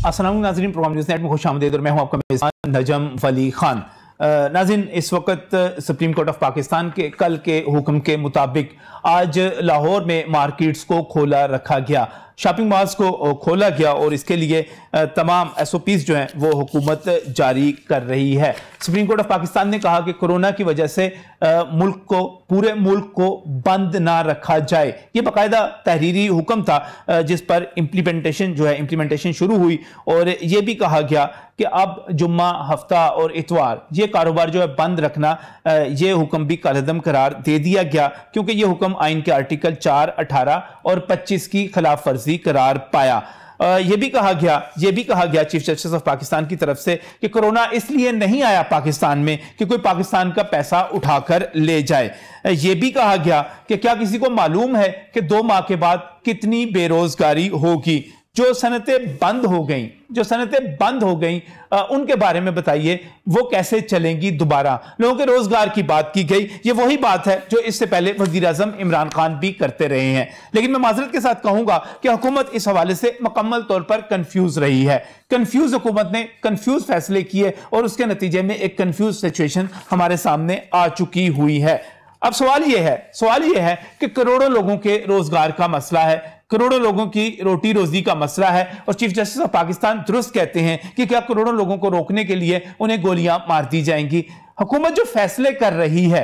अस्सलाम वालेकुम नाज़रीन, प्रोग्राम न्यूज़ नेट में खुशामदीद और मैं हूं आपका मेज़बान नजम वली खान। नाज़रीन, इस वक्त सुप्रीम कोर्ट ऑफ पाकिस्तान के कल के हुक्म के मुताबिक आज लाहौर में मार्केट्स को खोला रखा गया, शॉपिंग मॉल्स को खोला गया और इसके लिए तमाम SOPs जो हैं वो हुकूमत जारी कर रही है। सुप्रीम कोर्ट ऑफ पाकिस्तान ने कहा कि कोरोना की वजह से पूरे मुल्क को बंद ना रखा जाए। ये बाकायदा तहरीरी हुक्म था जिस पर इम्प्लीमेंटेशन शुरू हुई और ये भी कहा गया कि अब जुम्मा, हफ्ता और इतवार ये कारोबार जो है बंद रखना, ये हुक्म भी कालअदम करार दे दिया गया क्योंकि ये हुक्म आइन के आर्टिकल 4, 18 और 25 की खिलाफ वर्जी करार पाया। ये भी कहा गया चीफ जस्टिस ऑफ पाकिस्तान की तरफ से कि कोरोना इसलिए नहीं आया पाकिस्तान में कि कोई पाकिस्तान का पैसा उठाकर ले जाए। ये भी कहा गया कि क्या किसी को मालूम है कि 2 माह के बाद कितनी बेरोजगारी होगी। जो सनतें बंद हो गई उनके बारे में बताइए, वो कैसे चलेंगी दोबारा। लोगों के रोजगार की बात की गई, ये वही बात है जो इससे पहले वजीर आजम इमरान खान भी करते रहे हैं। लेकिन मैं माजरत के साथ कहूंगा कि हुकूमत इस हवाले से मुकम्मल तौर पर कंफ्यूज रही है। कंफ्यूज हुकूमत ने कंफ्यूज फैसले किए और उसके नतीजे में एक कंफ्यूज सिचुएशन हमारे सामने आ चुकी हुई है। अब सवाल यह है कि करोड़ों लोगों के रोजगार का मसला है, करोड़ों लोगों की रोटी रोजी का मसला है और चीफ जस्टिस ऑफ पाकिस्तान दुरुस्त कहते हैं कि क्या करोड़ों लोगों को रोकने के लिए उन्हें गोलियां मार दी जाएंगी। हुकूमत जो फैसले कर रही है,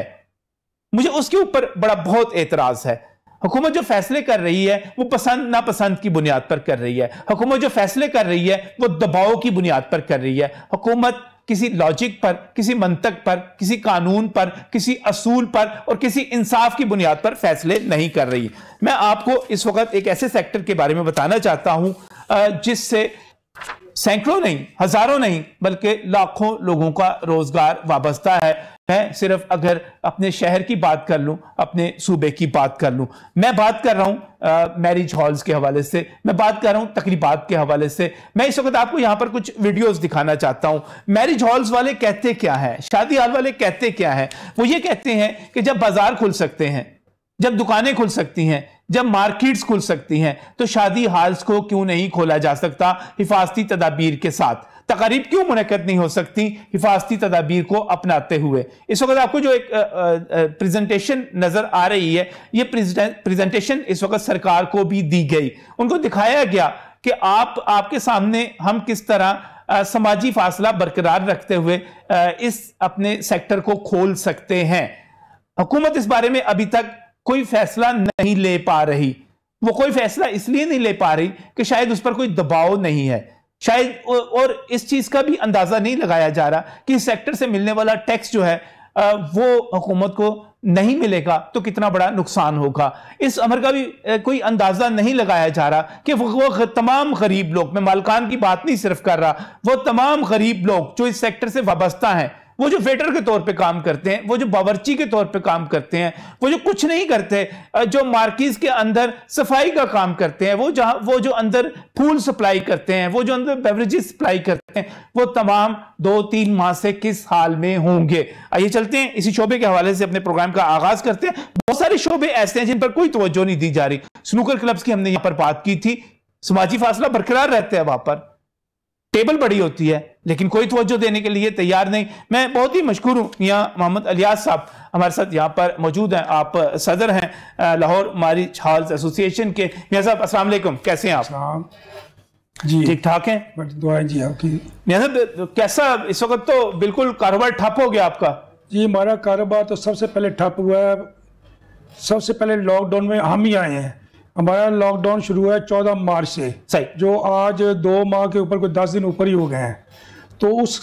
मुझे उसके ऊपर बहुत एतराज है। हुकूमत जो फैसले कर रही है वो पसंद नापसंद की बुनियाद पर कर रही है। हुकूमत जो फैसले कर रही है वो दबाव की बुनियाद पर कर रही है। हुकूमत किसी लॉजिक पर, किसी मंतक पर, किसी कानून पर, किसी असूल पर और किसी इंसाफ की बुनियाद पर फैसले नहीं कर रही। मैं आपको इस वक्त एक ऐसे सेक्टर के बारे में बताना चाहता हूं जिससे सैकड़ों नहीं, हजारों नहीं बल्कि लाखों लोगों का रोजगार वाबस्ता है। मैं सिर्फ अगर अपने शहर की बात कर लूं, अपने सूबे की बात कर लूं, मैं बात कर रहा हूं मैरिज हॉल्स के हवाले से, मैं बात कर रहा हूं तकरीबात के हवाले से। मैं इस वक्त आपको यहां पर कुछ वीडियोस दिखाना चाहता हूं। मैरिज हॉल्स वाले कहते क्या है, शादी हॉल वाले कहते क्या है? वो ये कहते हैं कि जब बाजार खुल सकते हैं, जब दुकानें खुल सकती हैं, जब मार्केट्स खुल सकती हैं, तो शादी हॉल्स को क्यों नहीं खोला जा सकता हिफाजती तदाबीर के साथ? तकारीब क्यों मुनक्कद नहीं हो सकती हिफाजती तदाबीर को अपनाते हुए? इस वक्त आपको जो एक प्रेजेंटेशन नजर आ रही है, ये प्रेजेंटेशन इस वक्त सरकार को भी दी गई। उनको दिखाया गया कि आपके सामने हम किस तरह समाजी फासला बरकरार रखते हुए इस अपने सेक्टर को खोल सकते हैं। हुकूमत इस बारे में अभी तक कोई फैसला नहीं ले पा रही। वो कोई फैसला इसलिए नहीं ले पा रही कि शायद उस पर कोई दबाव नहीं है, शायद, और इस चीज का भी अंदाजा नहीं लगाया जा रहा कि इस सेक्टर से मिलने वाला टैक्स जो है वो हुकूमत को नहीं मिलेगा तो कितना बड़ा नुकसान होगा। इस अमर का भी कोई अंदाजा नहीं लगाया जा रहा कि वो तमाम गरीब लोग, मैं मालकान की बात नहीं सिर्फ कर रहा, वो तमाम गरीब लोग जो इस सेक्टर से वाबस्ता हैं, वो जो वेटर के तौर पे काम करते हैं, वो जो बावर्ची के तौर पे काम करते हैं, वो जो कुछ नहीं करते, जो मार्केट के अंदर सफाई का काम करते हैं, वो जो अंदर फूल सप्लाई करते हैं, वो जो अंदर बेवरेजेस सप्लाई करते हैं, वो तमाम 2-3 माह से किस हाल में होंगे। आइए चलते हैं इसी शोबे के हवाले से अपने प्रोग्राम का आगाज करते हैं। बहुत सारे शोबे ऐसे हैं जिन पर कोई तवज्जो नहीं दी जा रही। स्नूकर क्लब्स की हमने यहां पर बात की थी, समाजी फासला बरकरार रहता है, वहां पर टेबल बड़ी होती है लेकिन कोई तवज्जो देने के लिए तैयार नहीं। मैं बहुत ही मशकूर हूं, यहाँ मोहम्मद अलियास साहब हमारे साथ यहाँ पर मौजूद हैं। आप सदर हैं लाहौर मैरिज हॉल्स एसोसिएशन के। मियां साहब अस्सलाम वालेकुम, कैसे हैं आप? जी ठीक ठाक हैं, दुआएं जी आपकी। मियां साहब कैसा इस वक्त? तो बिल्कुल कारोबार ठप हो गया आपका। जी हमारा कारोबार तो सबसे पहले ठप हुआ है। सबसे पहले लॉकडाउन में हम ही आए हैं। हमारा लॉकडाउन शुरू हुआ है 14 मार्च से, सही, जो आज 2 माह के ऊपर कोई 10 दिन ऊपर ही हो गए हैं। तो उस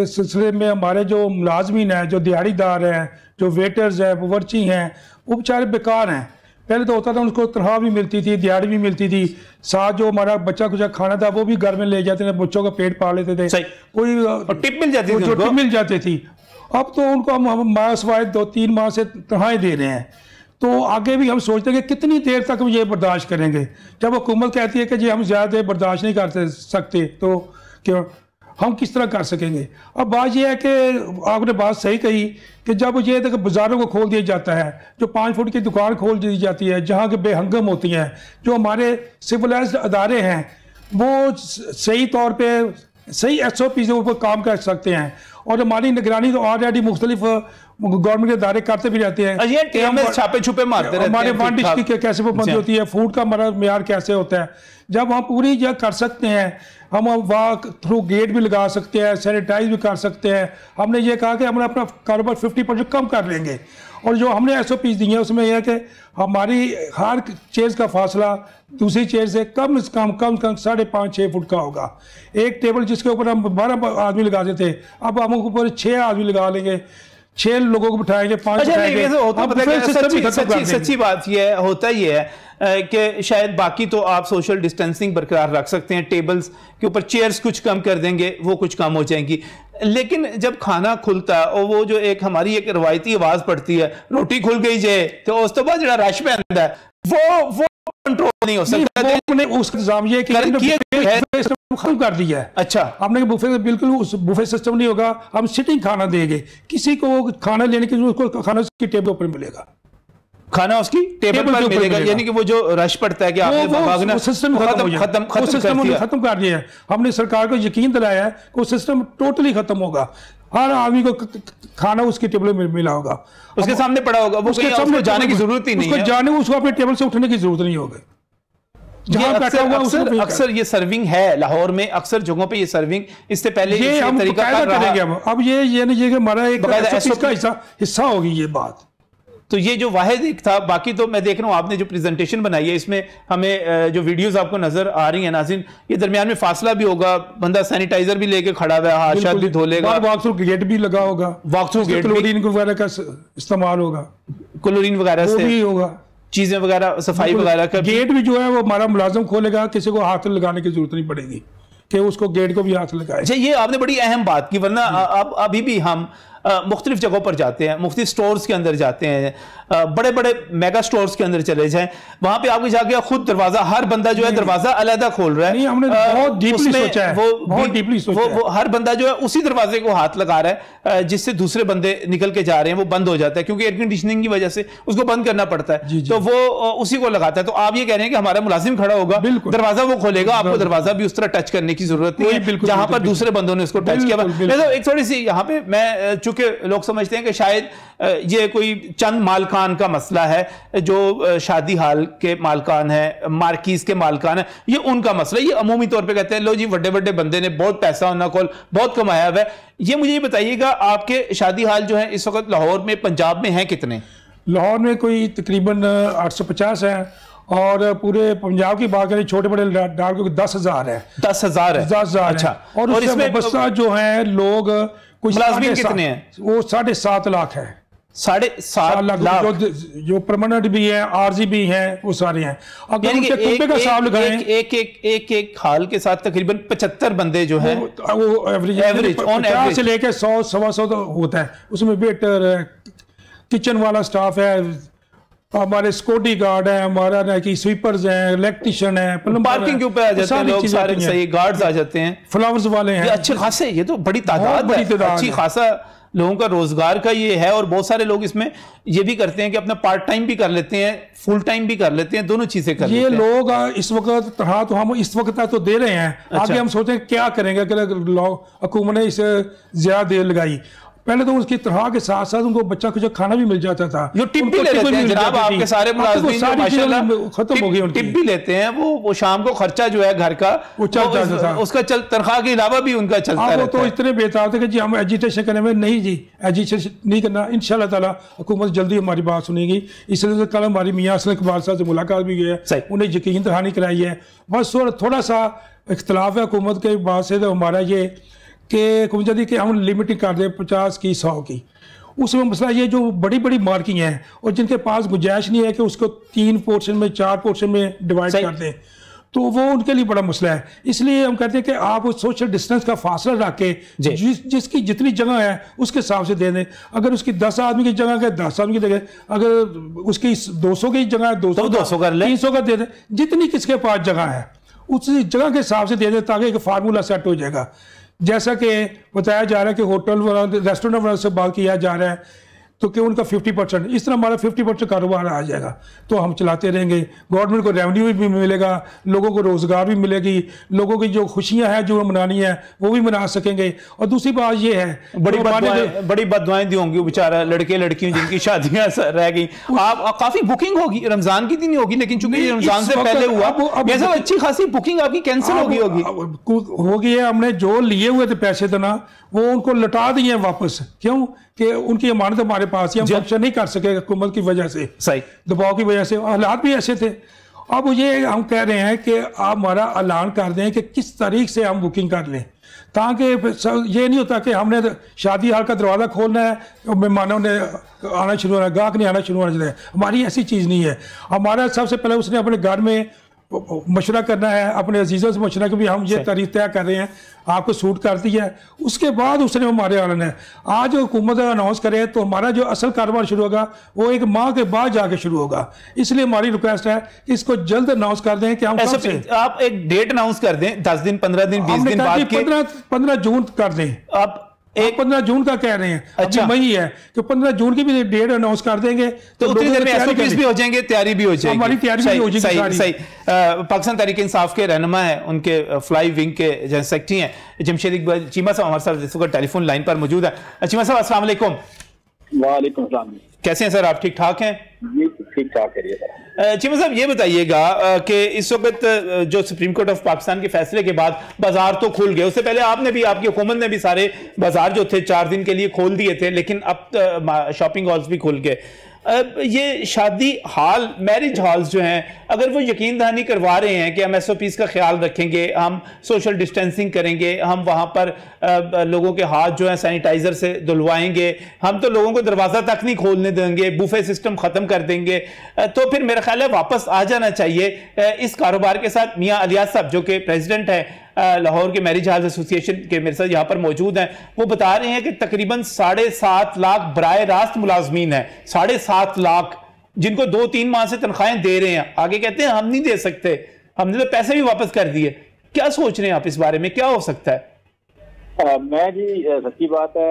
सिलसिले में हमारे जो मुलाजमीन हैं, जो दिहाड़ीदार हैं, जो वेटर्स हैं, बावर्ची हैं, वो बेचारे बेकार हैं। पहले तो होता था उनको तनख्वाह भी मिलती थी, दिहाड़ी भी मिलती थी, साथ जो हमारा बच्चा कुछ खाना था वो भी घर में ले जाते थे, बच्चों का पेट पाल लेते थे, कोई टिप मिल जाती थी। अब तो उनको हम मासवाए 2-3 माह से तनख्वाहें दे रहे हैं। तो आगे भी हम सोचते हैं कि कितनी देर तक हम ये बर्दाश्त करेंगे। जब हुकूमत कहती है कि जी हम ज़्यादा देर बर्दाश्त नहीं कर सकते, तो क्यों हम किस तरह कर सकेंगे? अब बात यह है कि आपने बात सही कही कि जब ये तक बाज़ारों को खोल दिया जाता है, जो 5 फुट की दुकान खोल दी जाती है, जहाँ के बेहंगम होती हैं, जो हमारे सिविलाइज्ड अदारे हैं, वो सही तौर पे सही SOP के ऊपर काम कर सकते हैं। और हमारी निगरानी तो ऑलरेडी मुख्तलिफ गवर्नमेंट के इदारे करते भी रहते हैं। छापे छुपे मारते रहते हैं। हमारे वन डिश की कैसे पाबंदी होती है, फूड का हमारा मेयार कैसे होता है। जब हम पूरी जगह कर सकते हैं, हम वहाँ थ्रू गेट भी लगा सकते हैं, सैनिटाइज भी कर सकते हैं। हमने ये कहा कि हम अपना कारोबार 50% कम कर लेंगे। और जो हमने SOP दी है उसमें यह है कि हमारी हर चेयर का फासला दूसरी चेयर से कम से कम 5.5-6 फुट का होगा। एक टेबल जिसके ऊपर हम 12 आदमी लगाते थे, अब हम ऊपर 6 आदमी लगा लेंगे, 6 लोगों को बिठाएंगे, 5 सच्ची बात ये होता ही है कि शायद बाकी तो आप सोशल डिस्टेंसिंग बरकरार रख सकते हैं, टेबल्स के ऊपर चेयर्स कुछ कम कर देंगे, वो कुछ कम हो जाएंगी। लेकिन जब खाना खुलता है और वो जो एक हमारी एक रवायती आवाज पड़ती है, रोटी खुल गई जे, तो उस तो बाद जो रश पे आता है वो कंट्रोल नहीं हो सकता। उसका इंतजाम ये खत्म कर दिया है। अच्छा, आपने बुफे बिल्कुल उस बुफे सिस्टम नहीं होगा, हम सिटिंग खाना देंगे। किसी को खाना लेने के लिए उसको खाना उसकी टेबल पर मिलेगा, खाना उसकी टेबल पर मिलेगा। यानी कि वो जो रश पड़ता है कि आपने सिस्टम खत्म कर दिया है। हमने सरकार को यकीन दिलाया है कि वो सिस्टम टोटली खत्म होगा। हर आदमी को खाना उसकी टेबल में मिला होगा, उसके सामने पड़ा होगा, वो उसके सामने जाने की जरूरत ही नहीं है, उसको अपने टेबल से उठने की जरूरत नहीं होगी। अक्सर ये सर्विंग है लाहौर में, अक्सर जगहों पे ये सर्विंग इससे पहले ये हम करेंगे। अब ये नहीं कि हमारा एक हिस्सा होगी ये बात। तो ये जो वाहिद एक था, बाकी तो मैं देख रहा हूँ आपने जो प्रेजेंटेशन बनाई है इसमें हमें जो वीडियोस आपको नजर आ रही है नाज़रीन, ये दरमियान में फासला भी होगा, बंदा सैनिटाइजर भी लेके खड़ा हुआ है, हाथ शाथ भी धो लेगा, वॉक थ्रू गेट भी लगा होगा, वॉक थ्रू गेट क्लोरीन वगैरह का इस्तेमाल होगा, क्लोरीन वगैरह से भी होगा, चीजें वगैरह सफाई वगैरह का। गेट भी जो है वो हमारा मुलाजिम खोलेगा, किसी को हाथ लगाने की जरूरत नहीं पड़ेगी कि उसको गेट को भी हाथ लगाए। अच्छा, ये आपने बड़ी अहम बात की, वरना अब अभी भी हम मुख्तलिफ जगहों पर जाते हैं, मुख्तलिफ स्टोर्स के अंदर जाते हैं, बड़े बड़े मेगा स्टोर्स के अंदर चले जाएं, वहां पे आपके जाके खुद दरवाजा, हर बंदा जो है दरवाजा अलग खोल रहा है। हमने बहुत डीपली सोचा है, बहुत डीपली सोचा है। वो हर बंदा जो है उसी दरवाजे को हाथ लगा रहा है, जिससे दूसरे बंदे निकल के जा रहे हैं वो बंद हो जाता है, क्योंकि एयर कंडीशनिंग की वजह से उसको बंद करना पड़ता है, तो वो उसी को लगाता है। तो आप ये कह रहे हैं कि हमारा मुलाजिम खड़ा होगा, दरवाजा वो खोलेगा, आपको दरवाजा भी उस तरह टच करने की जरूरत नहीं है जहां पर दूसरे बंदों ने उसको टच किया। एक थोड़ी सी यहाँ पे मैं, चूंकि लोग समझते हैं कि शायद ये कोई चंद मालकान का मसला है, जो शादी हाल के मालकान है, मार्कीज के मालकान है, ये उनका मसला। ये अमूमी तौर पे कहते हैं लो जी बड़े बड़े बंदे ने बहुत पैसा उन्होंने कोल बहुत कमाया हुआ है। ये मुझे ये बताइएगा, आपके शादी हाल जो है इस वक्त लाहौर में, पंजाब में हैं कितने? लाहौर में कोई तकरीबन 850 है, और पूरे पंजाब की बात करें छोटे बड़े डाल को 10,000 है। 10,000 है? 10,000। अच्छा, और इसमें बस्ता जो है लोग मुलाज़िमीन कितने हैं? वो 7.5 लाख है। 7.5 लाख जो परमानेंट भी है, आरजी भी है, वो सारे हैं। अगर उनके कुंबे का हिसाब लगाएं, एक हाल के साथ तकरीबन 75 बंदे जो है वो एवरेज ऑन एवरेज से लेकर 100-125 होता है। उसमें वेटर, किचन वाला स्टाफ है, हमारे सिक्योरिटी गार्ड है, हमारा कि स्वीपर्स हैं, इलेक्ट्रिशियन है, पार्किंग के ऊपर आ जाते हैं लोग, सारे सही गार्ड्स आ जाते हैं, फ्लावर्स वाले हैं, अच्छे खासे, ये तो बड़ी तादाद है, अच्छी खासा लोगों का रोजगार का ये है। और बहुत सारे लोग इसमें ये भी करते हैं कि अपना पार्ट टाइम भी कर लेते हैं, फुल टाइम भी कर लेते हैं, दोनों चीजें कर लेते हैं। ये लोग इस वक्त तरह तो हम इस वक्त तो दे रहे हैं। अच्छा। आगे हम सोचते हैं क्या करेंगे, अगर हुकूमत ने इसे ज्यादा देर लगाई। पहले तो उसकी तरह के साथ साथ उनको बच्चा कुछ खाना भी मिल जाता था, जो टिप भी लेते हैं जनाब, आपके सारे मुलाज़िमीन माशाल्लाह खत्म हो गई, टिप भी लेते हैं, वो शाम को खर्चा जो है घर का वो चल जाता था, उसका तनख्वाह के अलावा भी उनका चलता रहता है। तो इतने बेताब थे कि जी हम एजिटेशन करने में, नहीं जी एजिटेशन नहीं करना, इंशाल्लाह ताला हुकूमत जल्दी हमारी बात सुनेगी। इसलिए कल हमारी मियाँ असलम इकबाल साहब से मुलाकात भी हुई है, उन्हें यकीन दहानी कराई है। बस थोड़ा सा इख्तलाफ है हुकूमत के बात से, तो हमारा ये कि हम लिमिटिंग कर दें 50 की 100 की। उसमें मसला ये जो बड़ी बड़ी मार्किंग है और जिनके पास गुंजाइश नहीं है कि उसको 3 पोर्शन में 4 पोर्शन में डिवाइड कर दें, तो वो उनके लिए बड़ा मसला है। इसलिए हम कहते हैं कि आप सोशल डिस्टेंस का फासला रख के जिसकी जितनी जगह है उसके हिसाब से दे दें। अगर उसकी 10 आदमी की जगह है 10 आदमी की जगह, अगर उसकी 200 की जगह है 200 कर ले, 300 का दे दें, जितनी किसके पास जगह है उस जगह के हिसाब से दे दें, ताकि एक फार्मूला सेट हो जाएगा। जैसा कि बताया जा रहा है कि होटल वाला, रेस्टोरेंट वाला से बात किया जा रहा है तो कि उनका 50%, इस तरह हमारा 50% कारोबार आ जाएगा, तो हम चलाते रहेंगे। गवर्नमेंट को रेवेन्यू भी मिलेगा, लोगों को रोजगार भी मिलेगी, लोगों की जो खुशियां हैं जो मनानी है वो भी मना सकेंगे। और दूसरी बात ये है, बड़ी बददुआएं दी होंगी बेचारा लड़के लड़कियों जिनकी शादियां रह गई। आप काफी बुकिंग होगी, रमजान की दिन होगी, लेकिन चूंकि रमजान से पहले हुआ, अब अच्छी खासी बुकिंग आपकी कैंसिल होगी है। हमने जो लिए हुए थे पैसे तो ना, वो उनको लौटा दिए वापस। क्यों? कि उनकी अमानत हमारे पास ही, हम फंक्शन नहीं कर सके हुकूमत की वजह से, सही दबाव की वजह से, हालात भी ऐसे थे। अब ये हम कह रहे हैं कि आप हमारा ऐलान कर दें कि किस तारीख से हम बुकिंग कर लें, ताकि ये नहीं होता कि हमने शादी हाल का दरवाज़ा खोलना है, मेहमानों ने आना शुरू होना है, गाहक नहीं आना शुरू होना चाहिए। हमारी ऐसी चीज़ नहीं है। हमारा सबसे पहले उसने अपने घर में मशवरा करना है, अपने अजीज़ों से मशवरा कि भी हम ये तारीख तय कर रहे हैं, आपको सूट करती है, उसके बाद उसने हमारे आना है। आज हुकूमत अनाउंस करे तो हमारा जो असल कारोबार शुरू होगा वो एक माह के बाद जाके शुरू होगा। इसलिए हमारी रिक्वेस्ट है कि इसको जल्द अनाउंस कर दें कि हम आप एक डेट अनाउंस कर दें, 10 दिन 15 दिन 20 दिन बाद, 15 जून कर दें। आप 15 जून का कह रहे हैं, अच्छा मई है, तो 15 जून की भी डेट अनाउंस कर देंगे, तो उतनी देर में एसओपीज भी हो जाएंगे, तैयारी भी हो जाएगी, हमारी तैयारी भी हो जाएगी। सही। पाकिस्तान तहरीक इंसाफ के रहनुमा है, उनके फ्लाई विंग के जनरल सेक्रेटरी हैं जमशेद इकबाल चीमा साहब हमारे साथ इस वक्त टेलीफोन लाइन पर मौजूद है। चीमा साहब अस्सलाम वालेकुम। वालेकुम सलाम। कैसे हैं सर, आप ठीक ठाक हैं? जी ठीक ठाक है। चीमा साहब ये बताइएगा कि इस वक्त जो सुप्रीम कोर्ट ऑफ पाकिस्तान के फैसले के बाद बाजार तो खुल गए, उससे पहले आपने भी, आपकी हुकूमत ने भी सारे बाजार जो थे 4 दिन के लिए खोल दिए थे, लेकिन अब शॉपिंग हॉल्स भी खुल गए। ये शादी हॉल, मैरिज हॉल्स जो हैं, अगर वो यकीन दहानी करवा रहे हैं कि हम एसओपीज का ख्याल रखेंगे, हम सोशल डिस्टेंसिंग करेंगे, हम वहाँ पर लोगों के हाथ जो हैं सैनिटाइजर से धुलवाएंगे, हम तो लोगों को दरवाज़ा तक नहीं खोलने देंगे, बुफे सिस्टम ख़त्म कर देंगे, तो फिर मेरा ख्याल है वापस आ जाना चाहिए इस कारोबार के साथ। मियाँ अलियास साहब जो कि प्रेसिडेंट है लाहौर के मैरिज हॉल एसोसिएशन के, मेरे साथ यहाँ पर मौजूद हैं, वो बता रहे हैं कि तकरीबन 7.5 लाख बराए रास्त मुलाजमीन हैं, 7.5 लाख, जिनको 2-3 माह से तनख्वाहें दे रहे हैं। आगे कहते हैं हम नहीं दे सकते, हमने तो पैसे भी वापस कर दिए। क्या सोच रहे हैं आप इस बारे में, क्या हो सकता है? मैं जी, सच्ची बात है,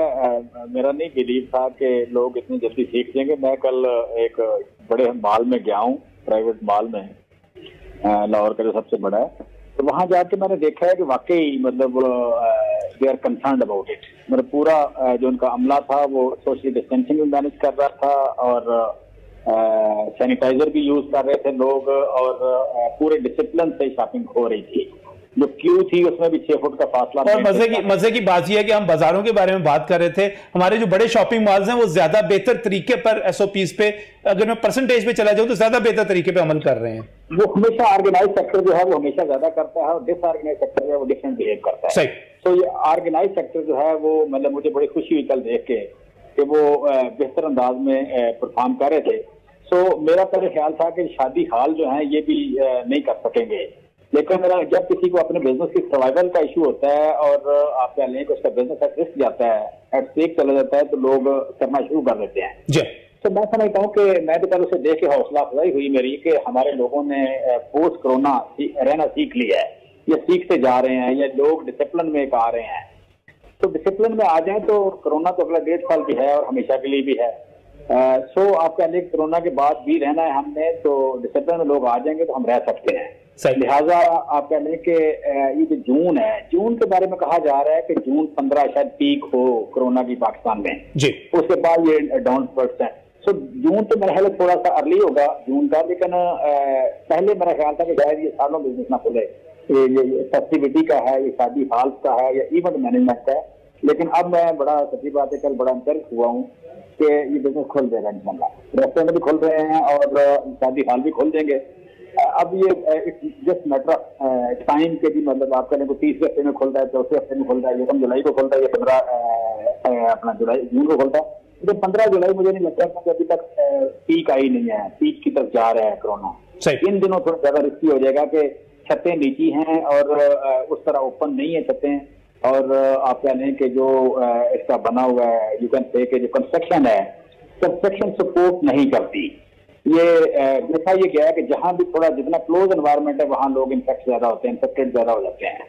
मेरा नहीं बिलीव था कि लोग इतनी जल्दी सीख जाएंगे। मैं कल एक बड़े मॉल में गया हूँ, प्राइवेट मॉल में, लाहौर का जो सबसे बड़ा है, तो वहां जाके मैंने देखा है कि वाकई मतलब they are concerned about it. मतलब पूरा जो उनका अमला था वो सोशल डिस्टेंसिंग भी मैनेज कर रहा था और सैनिटाइजर भी यूज कर रहे थे लोग, और पूरे डिसिप्लिन से शॉपिंग हो रही थी। जो क्यू थी उसमें भी 6 फुट का फासला। और मजे की बात यह है कि हम बाजारों के बारे में बात कर रहे थे, हमारे जो बड़े शॉपिंग मॉल्स हैं वो ज्यादा बेहतर तरीके पर एसओपीज पे, अगर मैं परसेंटेज पे चला जाऊं तो ज्यादा बेहतर तरीके पे अमल कर रहे हैं। वो हमेशा ऑर्गेनाइज सेक्टर जो है वो हमेशा ज्यादा करता है और डिसऑर्गेनाइज सेक्टर जो है वो डिफरेंट बिहेव करता है। सही। तो ये ऑर्गेनाइज सेक्टर जो है वो, मतलब मुझे बड़ी खुशी हुई कल देख के कि वो बेहतर अंदाज में परफॉर्म कर रहे थे। सो मेरा पहले ख्याल था कि शादी हॉल जो है ये भी नहीं कर सकेंगे, लेकिन जब किसी को अपने बिजनेस की सर्वाइवल का इशू होता है और आप कह लें कि उसका बिजनेस एट रिस्क जाता है, एट स्टेक चला जाता है, तो लोग करना शुरू कर देते हैं जी। तो मैं समझता हूँ कि मैं तो कल उसे देख के हौसला अफजाई हुई मेरी कि हमारे लोगों ने पोस्ट कोरोना रहना सीख लिया है, ये सीखते जा रहे हैं, ये लोग डिसिप्लिन में आ रहे हैं। तो डिसिप्लिन में आ जाए तो कोरोना तो अगला 1.5 साल भी है और हमेशा के लिए भी है। सो आप कह लें कोरोना के बाद भी रहना है हमने, तो डिसिप्लिन में लोग आ जाएंगे तो हम रह सकते हैं। लिहाजा आप कह लें कि ये जो जून है, जून के बारे में कहा जा रहा है कि जून 15 शायद पीक हो कोरोना की पाकिस्तान में जी, उसके बाद ये डाउन %। सो जून तो मेरा ख्याल थोड़ा सा अर्ली होगा जून का, लेकिन पहले मेरा ख्याल था कि शायद ये सालों बिजनेस ना खुले, ये फेस्टिविटी का है, ये शादी हॉल का है, या इवेंट मैनेजमेंट का है। लेकिन अब मैं बड़ा सच्ची बात है, कल बड़ा इंकरेज हुआ हूँ कि ये बिजनेस खुल जाएगा इंशाल्लाह। रेस्टोरेंट भी खुल रहे हैं और शादी हॉल भी खुल देंगे। अब ये जस्ट मैटर ऑफ टाइम के भी, मतलब आप करें 30 हफ्ते में खुल रहा है, 4 हफ्ते में खुल रहा है, ये 1 जुलाई को खुल रहा है, ये 15 अपना जून को खुलता है। तो 15 जुलाई मुझे नहीं लगता क्योंकि अभी तक पीक आई नहीं है, पीक की तरफ जा रहा है कोरोना। इन दिनों थोड़ा ज्यादा रिस्की हो जाएगा कि छतें नीची हैं और उस तरह ओपन नहीं है छतें, और आप कह लें कि जो इसका बना हुआ है, यू कैन से कि जो कंस्ट्रक्शन है, कंस्ट्रक्शन सपोर्ट नहीं करती। ये देखा ये गया है कि जहां भी थोड़ा जितना क्लोज एनवायरनमेंट है वहां लोग इन्फेक्ट ज्यादा होते हैं, इन्फेक्टेड ज्यादा हो जाते हैं।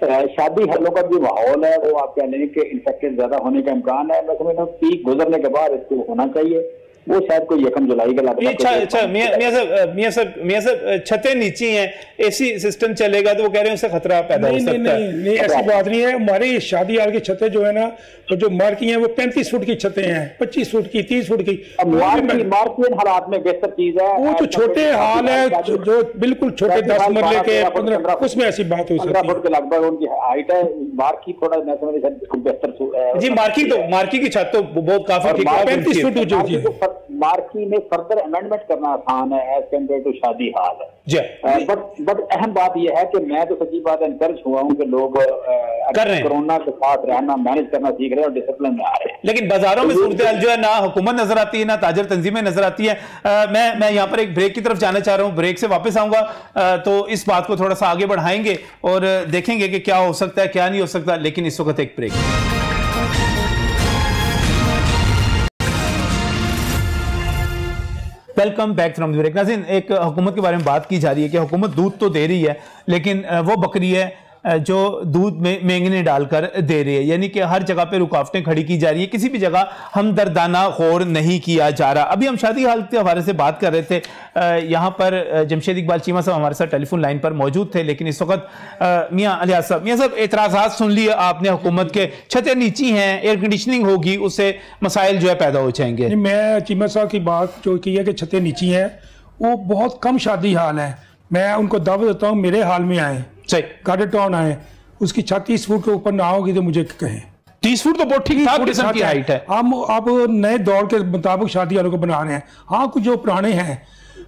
शादी हालों का जो माहौल है वो आप कह लें कि इंफेक्टेड ज्यादा होने का इम्कान है। मैं समझता हूँ पीक गुजरने के बाद इसको होना चाहिए, वो शायद कोई 1 जुलाई के लगभग। अच्छा मियां साहब छतें नीची हैं, एसी सिस्टम चलेगा तो वो कह रहे हैं उससे खतरा पैदा हो सकता है। नहीं ऐसी बात नहीं है। हमारी शादी हाल की छतें जो है ना, तो जो मार्की हैं वो 35 फुट की छतें हैं, 25 फुट की, 30 फुट की। मार्कियन हालात में बेहतर चीज है, वो तो छोटे हाल है जो बिल्कुल छोटे 10 मरले के 15, उसमें ऐसी बात हो सकती है। 15 फुट के लगभग उनकी हाइट है। मार्की थोड़ा मैं समझ बेहतर जी, मार्की की छत तो बहुत काफी ठीक है, 35 फुट ऊंची है। मार्की में फर्दर अमेंडमेंट करना आसान है एज कम्पेयर टू शादी हाल है। बट अहम बात यह है कि मैं तो सच्ची बात एनकरेज हुआ हूं कि लोग कोरोना के साथ रहना मैनेज करना सीख रहे हैं और डिसिप्लिन में आ रहे हैं। लेकिन बाजारों में सूरत हाल जो है ना हुकूमत नजर आती है ना ताजर तंजीमें नजर आती है। मैं यहाँ पर एक ब्रेक की तरफ जाना चाह रहा हूँ, ब्रेक से वापस आऊंगा तो इस बात को थोड़ा सा आगे बढ़ाएंगे और देखेंगे कि क्या हो सकता है क्या नहीं हो सकता। लेकिन इस वक्त एक break. Welcome back from the break. नाज़रीन, एक हुकूमत के बारे में बात की जा रही है कि हुकूमत दूध तो दे रही है लेकिन वो बकरी है जो दूध में मेंगने डालकर दे रही है, यानी कि हर जगह पे रुकावटें खड़ी की जा रही है, किसी भी जगह हमदर्दाना गौर नहीं किया जा रहा। अभी हम शादी हाल के हवाले से बात कर रहे थे, यहाँ पर जमशेद इकबाल चीमा साहब हमारे साथ टेलीफोन लाइन पर मौजूद थे। लेकिन इस वक्त मियां अलियास साहब एतराज़ात सुन लिए आपने हुकूमत के, छतें नीची हैं, एयर कंडीशनिंग होगी, उससे मसाइल जो है पैदा हो जाएंगे। मैं चीमा साहब की बात जो की है कि छतें नीची हैं, वो बहुत कम शादी हाल है। मैं उनको दावत देता हूँ मेरे हाल में आए, गार्डन टाउन आए, उसकी छत 30 फुट के ऊपर ना होगी तो मुझे कहें। 30 फुट तो बहुत ठीक ठाक किस्म की हाइट है। हम अब नए दौर के मुताबिक शादी वालों को बना रहे हैं। हाँ, कुछ जो पुराने हैं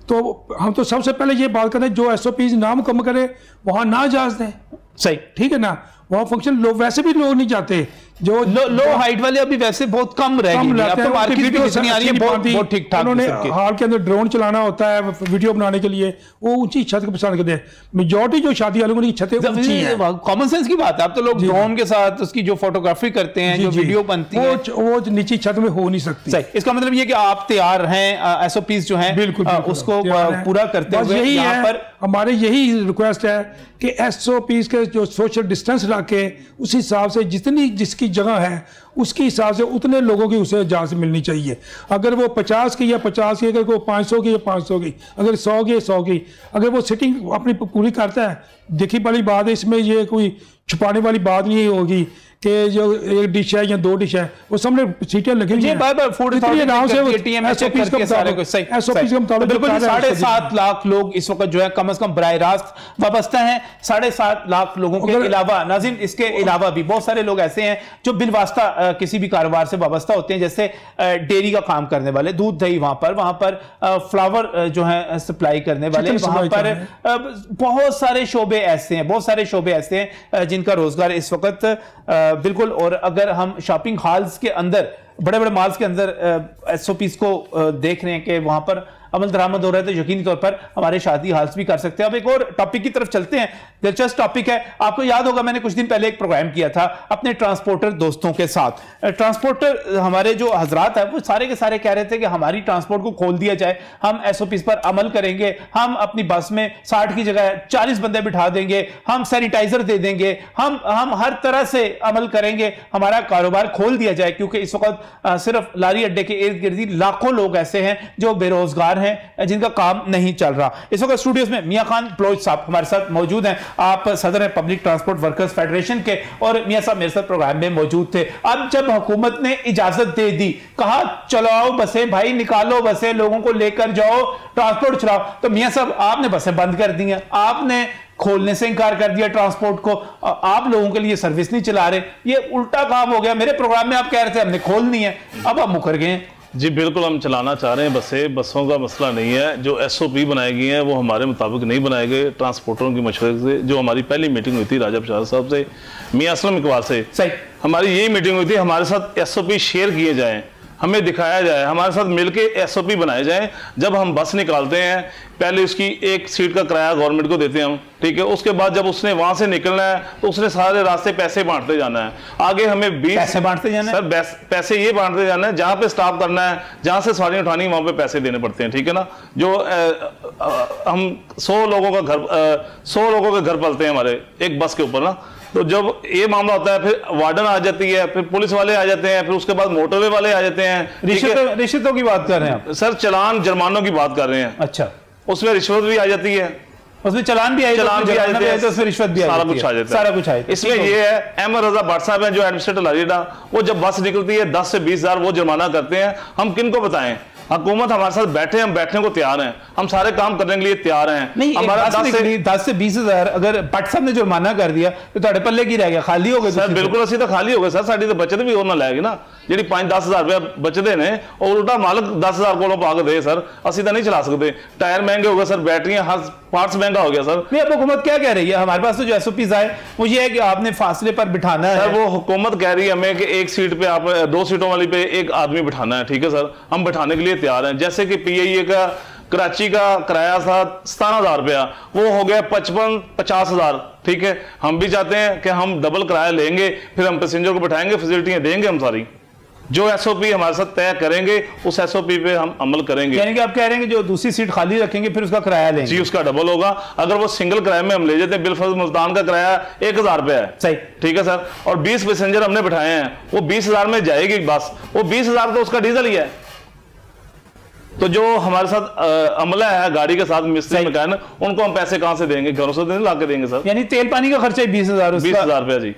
तो हम तो सबसे पहले ये बात करते हैं जो SOPs ना मुकम्मल करे वहां ना इजाजत दें। सही, ठीक है ना। वहाँ फंक्शन लोग वैसे भी लोग नहीं जाते, जो लो हाइट वाले अभी वैसे बहुत कम रह गए हैं। अब तो मार्केट भी कितनी आ रही है, बहुत ठीक ठाक। उन्होंने हाल के अंदर ड्रोन चलाना होता है वीडियो बनाने के लिए, वो ऊंची छत को पसंद करते हैं। मेजॉरिटी जो शादी वालों की छतें ऊंची हैं। कॉमन सेंस की बात है। अब तो लोग ड्रोन के साथ उसकी जो फोटोग्राफी करते हैं, जो वीडियो बनती है, वो नीची छत में हो नहीं सकती। सही, इसका मतलब ये कि आप तैयार हैं SOPs जो हैं बिल्कुल उसको पूरा करते हुए। यही है हमारे, यही रिक्वेस्ट है कि SOPs के जो सोशल डिस्टेंस रख के उस हिसाब से जितनी जिसकी जगह है उसके हिसाब से उतने लोगों की उसे इजाजत मिलनी चाहिए। अगर वो 50 की या 50 की, अगर वो 500 की या 500 की, अगर 100 की 100 की, अगर वो सिटिंग अपनी पूरी करता है। देखी बड़ी बात है, इसमें ये कोई छुपाने वाली बात नहीं होगी कि जो एक डिश है या 2 डिश है, वो सामने सीटें लगी हुई हैं। बिल्कुल 7.5 लाख लोग इस वक्त जो है कम से कम बराह रास्त वाबस्ता हैं। 7.5 लाख लोगों के अलावा नाज़रीन इसके अलावा भी बहुत सारे लोग ऐसे हैं जो बिलवास्ता किसी भी कारोबार से वाबस्ता होते हैं, जैसे डेयरी का काम करने वाले, दूध दही वहां पर फ्लावर जो है सप्लाई करने वाले, वहां पर बहुत सारे शोबे ऐसे हैं जिनका रोजगार इस वक्त बिल्कुल। और अगर हम शॉपिंग हॉल्स के अंदर, बड़े बड़े मॉल्स के अंदर SOPs को देख रहे हैं कि वहां पर अमल दरामद हो रहा है, तो यकीनी तौर पर हमारे शादी हाल्स भी कर सकते हैं। अब एक और टॉपिक की तरफ चलते हैं, दिलचस्प टॉपिक है। आपको याद होगा मैंने कुछ दिन पहले एक प्रोग्राम किया था अपने ट्रांसपोर्टर दोस्तों के साथ। ट्रांसपोर्टर हमारे जो हजरात हैं वो सारे के सारे कह रहे थे कि हमारी ट्रांसपोर्ट को खोल दिया जाए, हम SOPs पर अमल करेंगे, हम अपनी बस में 60 की जगह 40 बंदे बिठा देंगे, हम सैनिटाइजर दे देंगे, हम हर तरह से अमल करेंगे, हमारा कारोबार खोल दिया जाए। क्योंकि इस वक्त सिर्फ लारी अड्डे के इर्द गिर्द लाखों लोग ऐसे हैं जो बेरोजगार हैं, जिनका काम नहीं चल रहा। इस वक्त स्टूडियोज में मियां खान बलोच साहब हमारे साथ मौजूद हैं। आप सदर हैं पब्लिक ट्रांसपोर्ट वर्कर्स फेडरेशन के, और मियां साहब मेरे साथ प्रोग्राम में मौजूद थे। अब जब हुकूमत ने इजाजत दे दी, कहा चलाओ बसें भाई, निकालो बसें, लोगों को लेकर जाओ, ट्रांसपोर्ट चलाओ, तो मियां साहब आपने बसें बंद कर दी हैं, आपने खोलने से इंकार कर दिया ट्रांसपोर्ट को, आप लोगों के लिए सर्विस नहीं चला रहे। ये उल्टा काम हो गया। मेरे प्रोग्राम में आप कह रहे थे हमने खोलनी है, अब आप मुकर गए हैं। जी बिल्कुल, हम चलाना चाह रहे हैं बसें, बसों का मसला नहीं है। जो SOP बनाई गई हैं वो हमारे मुताबिक नहीं बनाए गए। ट्रांसपोर्टरों की मशवरे से जो हमारी पहली मीटिंग हुई थी राजा प्रसाद साहब से, मियां असलम इकबाल से, सही हमारी यही मीटिंग हुई थी, हमारे साथ SOP शेयर किए जाएं, हमें दिखाया जाए, हमारे साथ मिलके SOP बनाए जाएं। जब हम बस निकालते हैं पहले उसकी एक सीट का किराया गवर्नमेंट को देते हैं हम, ठीक है। उसके बाद जब उसने वहां से निकलना है तो उसने सारे रास्ते पैसे बांटते जाना है। आगे हमें 20 पैसे बांटते जाना है सर, पैसे ये बांटते जाना है, जहां पे स्टाफ करना है, जहां से सवारी उठानी है वहां पे पैसे देने पड़ते हैं, ठीक है ना। जो हम 100 लोगों के घर पलते हैं हमारे एक बस के ऊपर ना, तो जब ये मामला होता है फिर वार्डन आ जाती है, फिर पुलिस वाले आ जाते हैं, फिर उसके बाद मोटरवे वाले आ जाते हैं। रिश्वतों की बात कर रहे हैं आप? सर चलान जुर्मानों की बात कर रहे हैं। अच्छा, उसमें रिश्वत भी आ जाती है, उसमें चलान भी आ जाता है, उसमें रिश्वत भी सारा कुछ आ जाता है, सारा कुछ आ जाता है। इसमें ये है अहमद रजा भट्ट साहब है जो एडमिनिस्ट्रेटर लारीडा, वो जब बस निकलती है 10 से 20 हजार वो जुर्माना करते हैं। हम किन को बताएं? हुकूमत हमारे साथ बैठे, हम बैठने को तैयार हैं, हम सारे काम करने के लिए तैयार हैं। नहीं, हमारा 10 से 20 हजार अगर भट्ट साहब ने जुर्माना कर दिया तो ਤੁਹਾਡੇ पल्ले की रह गया, खाली हो गए सर। बिल्कुल असि तो खाली हो गए सर, साड़ी तो बचत भी और ना लैगी ना, जी 5-10 हजार रुपया बचते ने और उल्टा मालक 10 हजार को पा के दे सर, असि तो नहीं चला सकते। टायर महंगे हो गए सर, बैटरियां हर पार्ट्स महंगा हो गया सर। नहीं, अब हुकूमत क्या कह रही है? हमारे पास तो जो SOPs आए वो ये है कि आपने फासले पर बिठाना है। सर वो हुकूमत कह रही है हमें कि एक सीट पे आप 2 सीटों वाली पे एक आदमी बिठाना है, ठीक है सर, हम बिठाने के लिए तैयार हैं। जैसे कि PIA का कराची का किराया था 17,000 रुपया, वो हो गया 55-50 हजार, ठीक है। हम भी चाहते हैं कि हम डबल किराया लेंगे, फिर हम पैसेंजर को बिठाएंगे, फैसिलिटियां देंगे, हम सारी जो SOP हमारे साथ तय करेंगे उस SOP पे हम अमल करेंगे। यानी कि आप कह रहे हैं कि जो दूसरी सीट खाली रखेंगे फिर उसका किराया लेंगे? जी, उसका डबल होगा। अगर वो सिंगल किराए में हम ले जाते हैं, बिलफर्ज मुल्तान का किराया 1,000 रुपया है, सही, ठीक है सर, और 20 पैसेंजर हमने बिठाए हैं, वो 20,000 में जाएगी बस, वो 20,000 तो उसका डीजल ही है। तो जो हमारे साथ अमला है गाड़ी के साथ मिस्त्री मैकेनिक, उनको हम पैसे कहां से देंगे? घरों से ला के देंगे सर। यानी तेल पानी का खर्चा ही 20,000 रुपया जी।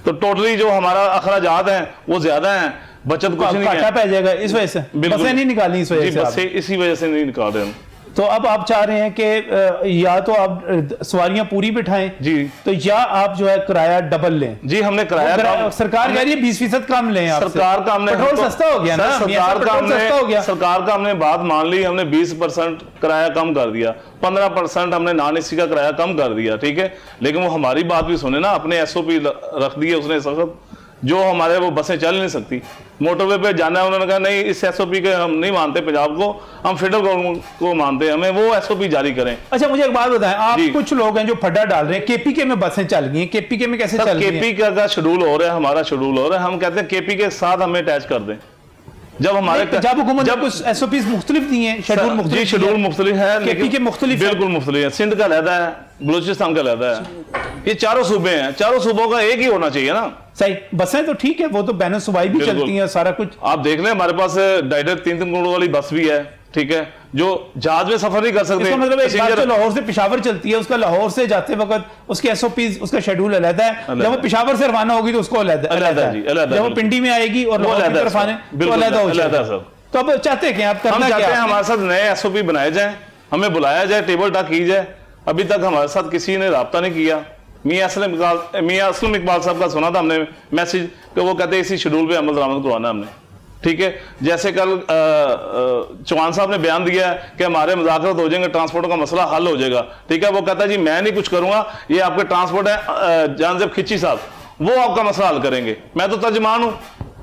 तो टोटली जो हमारा अखराजात हैं वो ज्यादा हैं, बचत कुछ नहीं है, पै जाएगा इस वजह से। बसें नहीं निकाली इस वजह से, बसें इसी वजह से नहीं निकाल रहे हम। तो अब आप चाह रहे हैं कि या तो आप सवारियां पूरी बिठाएं जी, तो या आप जो है किराया डबल लें। जी, हमने किराया, सरकार कह रही है 20% कम लें। सरकार का हमने, पेट्रोल सस्ता हो गया ना, सरकार का हमने बात मान ली, हमने 20% किराया कम कर दिया, 15% हमने नॉन AC का किराया कम कर दिया, ठीक है। लेकिन वो हमारी बात भी सुने ना, अपने SOP रख दिए उसने सख्त, जो हमारे वो बसें चल नहीं सकती। मोटरवे पे जाना है, उन्होंने कहा नहीं इस SOP के हम नहीं मानते, पंजाब को हम फेडरल गवर्नमेंट को मानते हैं, हमें वो SOP जारी करें। अच्छा, मुझे एक बात बताएं, आप कुछ लोग हैं जो फड्डा डाल रहे हैं, KPK में बसें चल गई हैं, KPK में कैसे चल रही हैं? KPK का शेड्यूल हो रहा है, हमारा शेड्यूल हो रहा है, हम कहते हैं KPK के साथ हमें अटैच कर दें। जब हमारे जब कुछ SOPs मुख्तलिफ नहीं है, शेड्यूल मुख्तलिफ है, KPK मुख्तलिफ, बिल्कुल मुख्तलिफ है। सिंध का अलहदा है, बलूचिस्तान का अलहदा है, ये चारों सूबे हैं, चारों सूबों का एक ही होना चाहिए ना। सही, बसें तो ठीक है, वो तो बैन सूबाई भी चलती हैं, सारा कुछ आप देख लें, हमारे पास डायरेक्ट 3-3 करोड़ वाली बस भी है, ठीक है, जो जहाज में सफर नहीं कर सकते। मतलब एक बात, जो लाहौर से पेशावर चलती है, उसका लाहौर से जाते वक्त उसके SOPs, उसका शेड्यूल अलग है। जब वो पेशावर से रवाना होगी तो उसको अलग है, जब वो पिंडी में आएगी और लाहौर की तरफ आने तो अलग हो जाएगा। तो अब चाहते हैं आप करना क्या? हमारे साथ नए SOP बनाए जाए, हमें बुलाया जाए, टेबल टॉक की जाए। अभी तक हमारे साथ किसी ने राब्ता नहीं किया। मियां असलम इकबाल साहब का सुना था हमने मैसेज कि वो कहते हैं इसी शेड्यूल पे अमल दरामद करवाना हमने, ठीक है। जैसे कल चौहान साहब ने बयान दिया है कि हमारे मुज़ाकरात हो जाएंगे, ट्रांसपोर्ट का मसला हल हो जाएगा, ठीक है। वो कहता है जी मैं नहीं कुछ करूंगा, ये आपके ट्रांसपोर्ट है जानजेब खिच्ची साहब, वो आपका मसला हल करेंगे। मैं तो तर्जमान हूं,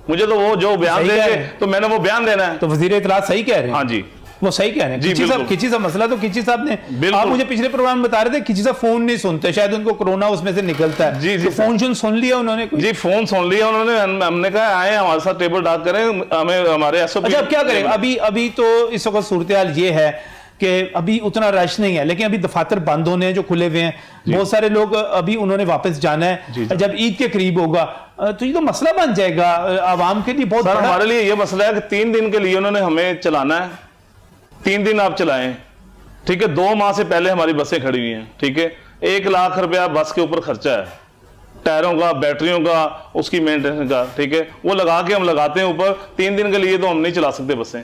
मुझे तो वो जो बयान देंगे तो मैंने वो बयान देना है। तो वजीर इत्तलात सही कह रहे हैं। हाँ जी, वो सही कह रहे हैं। खिची साहब मसला तो खिची साहब ने, आप मुझे पिछले प्रोग्राम में बता रहे थे खिची साहब फोन नहीं सुनते, शायद उनको कोरोना उसमें से निकलता है। जी, तो फोन सुन लिया उन्होंने? जी, फोन सुन लिया उन्होंने। हमने कहा आए हमारे साथ टेबल टॉक करें, हमें हमारे SOP। अच्छा, अब क्या करें? अभी तो इस वक्त सूरत हाल ये है कि अभी उतना रश नहीं है, लेकिन अभी दफातर बंद होने हैं जो खुले हुए हैं, बहुत सारे लोग अभी उन्होंने वापस जाना है। जब ईद के करीब होगा तो ये तो मसला बन जाएगा आवाम के लिए बहुत। हमारे लिए ये मसला है कि 3 दिन के लिए उन्होंने हमें चलाना है, 3 दिन आप चलाएं, ठीक है। 2 माह से पहले हमारी बसें खड़ी हुई हैं, ठीक है। 1 लाख रुपया बस के ऊपर खर्चा है, टायरों का, बैटरियों का, उसकी मेंटेनेंस का, ठीक है। वो लगा के हम लगाते हैं ऊपर। 3 दिन के लिए तो हम नहीं चला सकते बसें,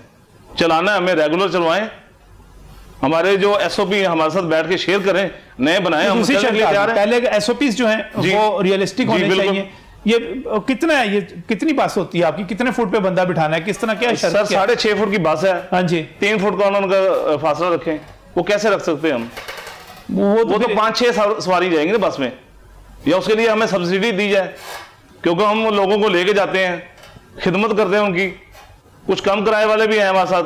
चलाना है हमें रेगुलर चलवाएं। हमारे जो SOP हमारे साथ बैठ के शेयर करें, नए बनाए, हम उसके लिए तैयार हैं। पहले SOPs जो हैं वो रियलिस्टिक होने चाहिए। ये कितना है, ये कितनी बस होती है आपकी, कितने फुट पे बंदा बिठाना है, किस तरह क्या? सर 6.5 फुट की बस है। हाँ जी, 3 फुट का उन्होंने फासला रखें, वो कैसे रख सकते हैं हम? वो तो 5-6 सवारी जाएंगे बस में, या उसके लिए हमें सब्सिडी दी जाए, क्योंकि हम लोगों को लेके जाते हैं, खिदमत करते हैं उनकी। कुछ कम किराए वाले भी हैं हमारे साथ,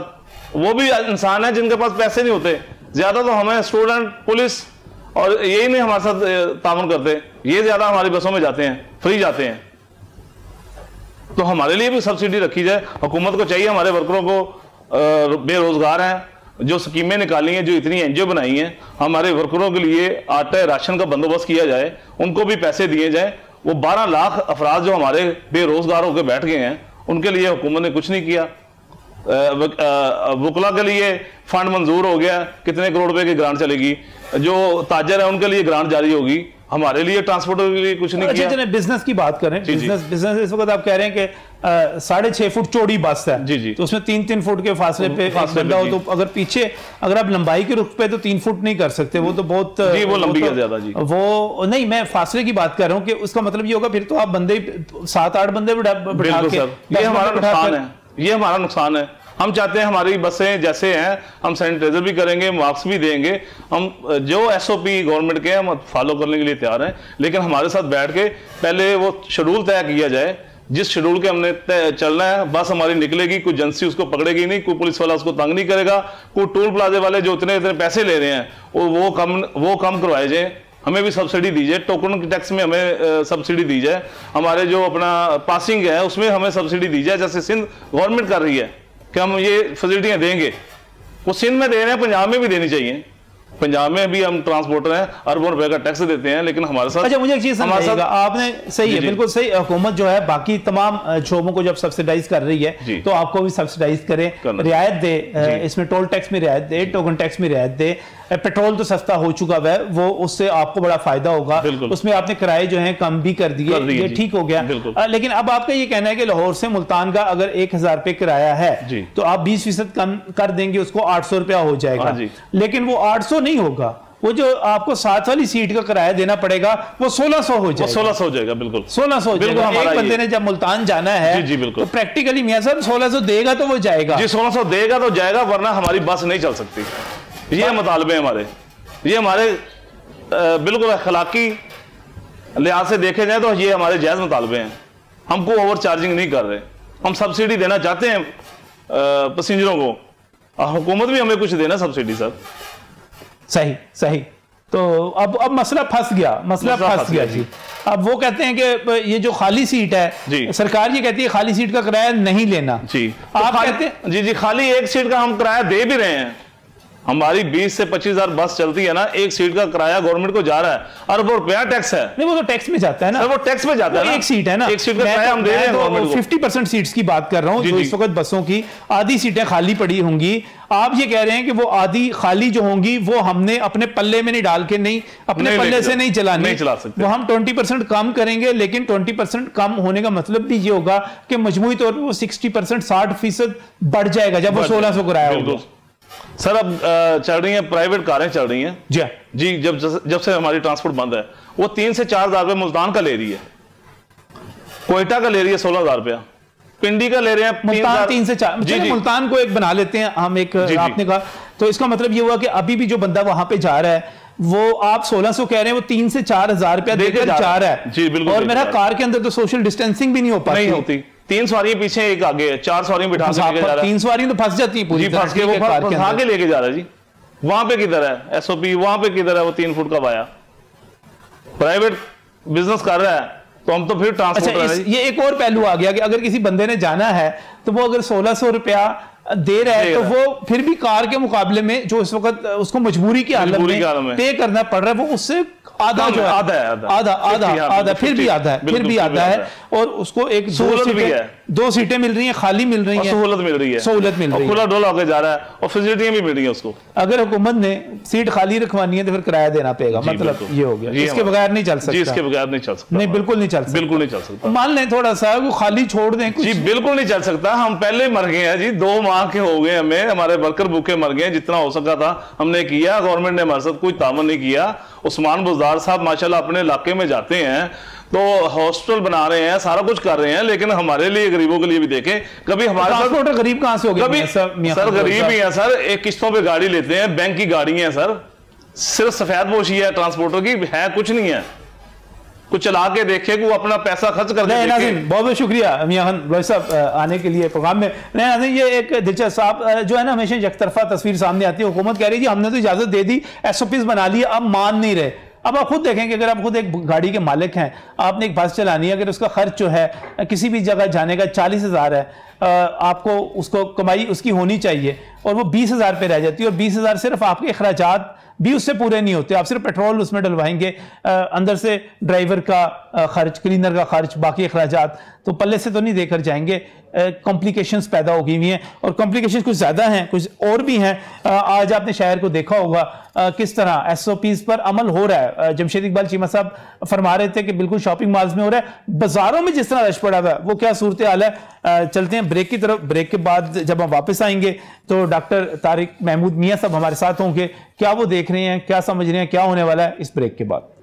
वो भी इंसान है जिनके पास पैसे नहीं होते। ज्यादा तो हमें स्टूडेंट, पुलिस और यही नहीं हमारे साथ ताउन करते, ये ज्यादा हमारी बसों में जाते हैं, फ्री जाते हैं। तो हमारे लिए भी सब्सिडी रखी जाए। हुकूमत को चाहिए, हमारे वर्करों को बेरोजगार हैं, जो स्कीमें निकाली हैं, जो इतनी एनजीओ बनाई हैं, हमारे वर्करों के लिए आटा राशन का बंदोबस्त किया जाए, उनको भी पैसे दिए जाए। वो 12 लाख अफराद जो हमारे बेरोजगार होकर बैठ गए हैं, उनके लिए हुकूमत ने कुछ नहीं किया। वकला के लिए फंड मंजूर हो गया, कितने करोड़ रुपए की ग्रांट चलेगी। जो ताजर है उनके लिए ग्रांट जारी होगी, हमारे लिए ट्रांसपोर्टर के लिए कुछ नहीं किया। अच्छा, बिजनेस की बात करें, बिजनेस इस वक्त आप कह रहे हैं कि 6.5 फुट चौड़ी बस है जी जी, तो उसमें 3-3 फुट के फासले पे बंदा हो, तो अगर पीछे अगर आप लंबाई के रुख पे तो 3 फुट नहीं कर सकते, वो तो बहुत जी, वो लंबी है ज्यादा जी। वो नहीं, मैं फासले की बात कर रहा हूँ कि उसका मतलब ये होगा फिर तो आप बंदे 7-8 बंदे बिठा के, ये हमारा नुकसान है, ये हमारा नुकसान है। हम चाहते हैं हमारी बसें जैसे हैं, हम सैनिटाइजर भी करेंगे, मास्क भी देंगे, हम जो एसओपी गवर्नमेंट के हम फॉलो करने के लिए तैयार हैं, लेकिन हमारे साथ बैठ के पहले वो शेड्यूल तय किया जाए, जिस शेड्यूल के हमने चलना है। बस हमारी निकलेगी, कोई एजेंसी उसको पकड़ेगी नहीं, कोई पुलिस वाला उसको तंग नहीं करेगा, कोई टोल प्लाजे वाले जो इतने पैसे ले रहे हैं वो कम करवाए जाए, हमें भी सब्सिडी दी जाए, टोकन टैक्स में हमें सब्सिडी दी जाए, हमारे जो अपना पासिंग है उसमें हमें सब्सिडी दी जाए, जैसे सिंध गवर्नमेंट कर रही है कि हम ये फैसिलिटियां देंगे। वो सिंध में दे रहे हैं, पंजाब में भी देनी चाहिए। पंजाब में भी हम ट्रांसपोर्टर हैं, अरबों रुपए का टैक्स देते हैं, लेकिन हमारे साथ। अच्छा, मुझे एक चीज समझाइएगा, आपने सही है, बिल्कुल सही, हुकूमत जो है बाकी तमाम शोबों को जब सब्सिडाइज कर रही है तो आपको भी सब्सिडाइज करे, रियायत दे, इसमें टोल टैक्स में रियायत दे, टोकन टैक्स में रियायत दे। पेट्रोल तो सस्ता हो चुका है, वो उससे आपको बड़ा फायदा होगा, उसमें आपने किराए जो है कम भी कर दिए, ये ठीक हो गया। लेकिन अब आपका ये कहना है कि लाहौर से मुल्तान का अगर 1000 रुपए किराया है तो आप 20% कम कर देंगे, उसको 800 रुपया हो जाएगा, लेकिन वो 800 नहीं होगा, वो जो आपको 7 वाली सीट का किराया देना पड़ेगा वो 1600 हो जाएगा। 1600 हो जाएगा, बिल्कुल 1600 हो जाएगा। एक बंदे ने जब मुल्तान जाना है जी बिल्कुल, तो प्रैक्टिकली मियां साहब 1600 देगा तो वो जाएगा जी, 1600 देगा तो जाएगा, वरना हमारी बस नहीं चल सकती। ये मुतालबे हमारे, ये हमारे बिल्कुल अखलाकी लिहाज से देखे जाए तो ये हमारे जायज मुतालबे हैं। हमको ओवर चार्जिंग नहीं कर रहे, हम सब्सिडी देना चाहते हैं पैसेंजरों को, हुकूमत भी हमें कुछ देना सब्सिडी। सर सही सही, तो अब मसला फंस गया जी। अब वो कहते हैं कि ये जो खाली सीट है, सरकार ये कहती है खाली सीट का किराया नहीं लेना जी, आप कहते हैं जी खाली एक सीट का हम किराया दे भी रहे हैं। हमारी 20 से 25,000 बस चलती है ना, एक सीट का किराया गवर्नमेंट को जा रहा है, अरबों रुपया टैक्स है। नहीं, वो तो टैक्स में जाता है ना, वो टैक्स में जाता है ना, एक सीट है ना, एक सीट का किराया हम दे रहे हैं गवर्नमेंट को। 50% सीट्स की बात कर रहा हूं, जो इस वक्त बसों की आधी सीटें खाली पड़ी होंगी। आप ये कह रहे हैं कि वो आधी खाली जो होंगी वो हमने अपने पल्ले में नहीं डाल के, नहीं अपने पल्ले से नहीं चला सकते, वो हम 20% कम करेंगे। लेकिन 20% कम होने का मतलब भी ये होगा कि मजमूई तौर पर वो 60% 60% बढ़ जाएगा जब वो 1600 किराया होगा। सर अब चल रही हैं प्राइवेट कारें चल रही हैं जी, जब से हमारी ट्रांसपोर्ट बंद है, वो 3 से 4 हज़ार रुपए मुल्तान का ले रही है, कोयटा का ले रही है 16,000 रुपया, पिंडी का ले रहे हैं मुल्तान 3 से 4। जी, मुल्तान को एक बना लेते हैं हम, एक आपने कहा, तो इसका मतलब ये हुआ कि अभी भी जो बंदा वहां पे जा रहा है वो आप 1600 कह रहे हैं, वो 3 से 4 हज़ार रुपया देकर जा रहा है जी बिल्कुल। और मेरा कार के अंदर तो सोशल डिस्टेंसिंग भी नहीं हो पाती, नहीं होती। 3 सवारियां पीछे एक आगे है, 4 सवारियां बिठा के लेके जा रहा है। 3 सवारियां तो फंस जाती है पूरी, फंस के वो फंसा के लेके जा रहा है जी। वहां पे किधर है एसओपी, वहां पे किधर है वो 3 फुट का वाया? प्राइवेट बिजनेस कर रहा है तो हम तो फिर ट्रांसपोर्ट। ये एक और पहलू आ गया कि अगर किसी बंदे ने जाना है तो वो अगर 1600 रुपया दे रहा है तो वो फिर भी कार के मुकाबले में जो इस वक्त उसको मजबूरी की हालत में पे करना पड़ रहा है, वो उससे आधा जो है आधा फिर भी आधा है और उसको एक 2 सीटें मिल रही हैं, खाली मिल रही हैं, सहूलत मिल रही है, खुला डोला होकर जा रहा है और फैसिलिटियां भी मिल रही हैं उसको। अगर हुकूमत ने सीट खाली रखवानी है तो फिर किराया देना पड़ेगा, मतलब ये हो गया, इसके बगैर नहीं चल सकता। इसके बगैर नहीं चल सकता, नहीं बिल्कुल नहीं चल सकता। मान लें थोड़ा सा वो खाली छोड़ दें जी, बिल्कुल नहीं चल सकता। हम पहले मर गए हैं जी, 2 माह के हो गए हमें, हमारे वर्कर भूखे मर गए, जितना हो सका था हमने किया, गवर्नमेंट ने हमारे साथ कोई तामन नहीं किया। उस्मान बुज़दार साहब माशाल्लाह अपने इलाके में जाते हैं तो हॉस्पिटल बना रहे हैं, सारा कुछ कर रहे हैं, लेकिन हमारे लिए गरीबों के लिए भी देखें, कभी हमारे साथ गरीब कहां से हो गए? कभी सर गरीब ही है सर, एक किस्तों पे गाड़ी लेते हैं, बैंक की गाड़ी है सर, सिर्फ सफेद पोशी है ट्रांसपोर्टर की, है कुछ नहीं है। कुछ चला के देखे कि वो अपना पैसा खर्च कर दे। बहुत बहुत शुक्रिया मियां खान साहब आने के लिए प्रोग्राम में। नहीं, ये एक दिलचस्प, आप जो है ना हमेशा एकतरफा तस्वीर सामने आती है, हुकूमत कह रही है हमने तो इजाजत दे दी, एसओपीज बना ली, अब मान नहीं रहे। अब आप खुद देखें कि अगर आप खुद एक गाड़ी के मालिक हैं, आपने एक बस चलानी है, अगर उसका खर्च जो है किसी भी जगह जाने का 40,000 है, आपको उसको कमाई उसकी होनी चाहिए और वो 20,000 पे रह जाती है, और 20,000 सिर्फ आपके अखराजात भी उससे पूरे नहीं होते। आप सिर्फ पेट्रोल उसमें डलवाएंगे, अंदर से ड्राइवर का खर्च, क्लीनर का खर्च, बाकी अखराजात तो पल्ले से तो नहीं देकर जाएंगे। कॉम्प्लिकेशंस पैदा हो गई हुई हैं, और कॉम्प्लिकेशंस कुछ ज़्यादा हैं, कुछ और भी हैं। आज आपने शहर को देखा होगा किस तरह SOPs पर अमल हो रहा है। जमशेद इकबाल चीमा साहब फरमा रहे थे कि बिल्कुल शॉपिंग मॉल्स में हो रहा है, बाजारों में जिस तरह रश पड़ा हुआ है वो क्या सूरत हाल है। चलते हैं ब्रेक की तरफ। ब्रेक के बाद जब हम वापस आएंगे तो डॉक्टर तारिक महमूद मियां साहब हमारे साथ होंगे, क्या वो देख रहे हैं, क्या समझ रहे हैं, क्या होने वाला है इस ब्रेक के बाद।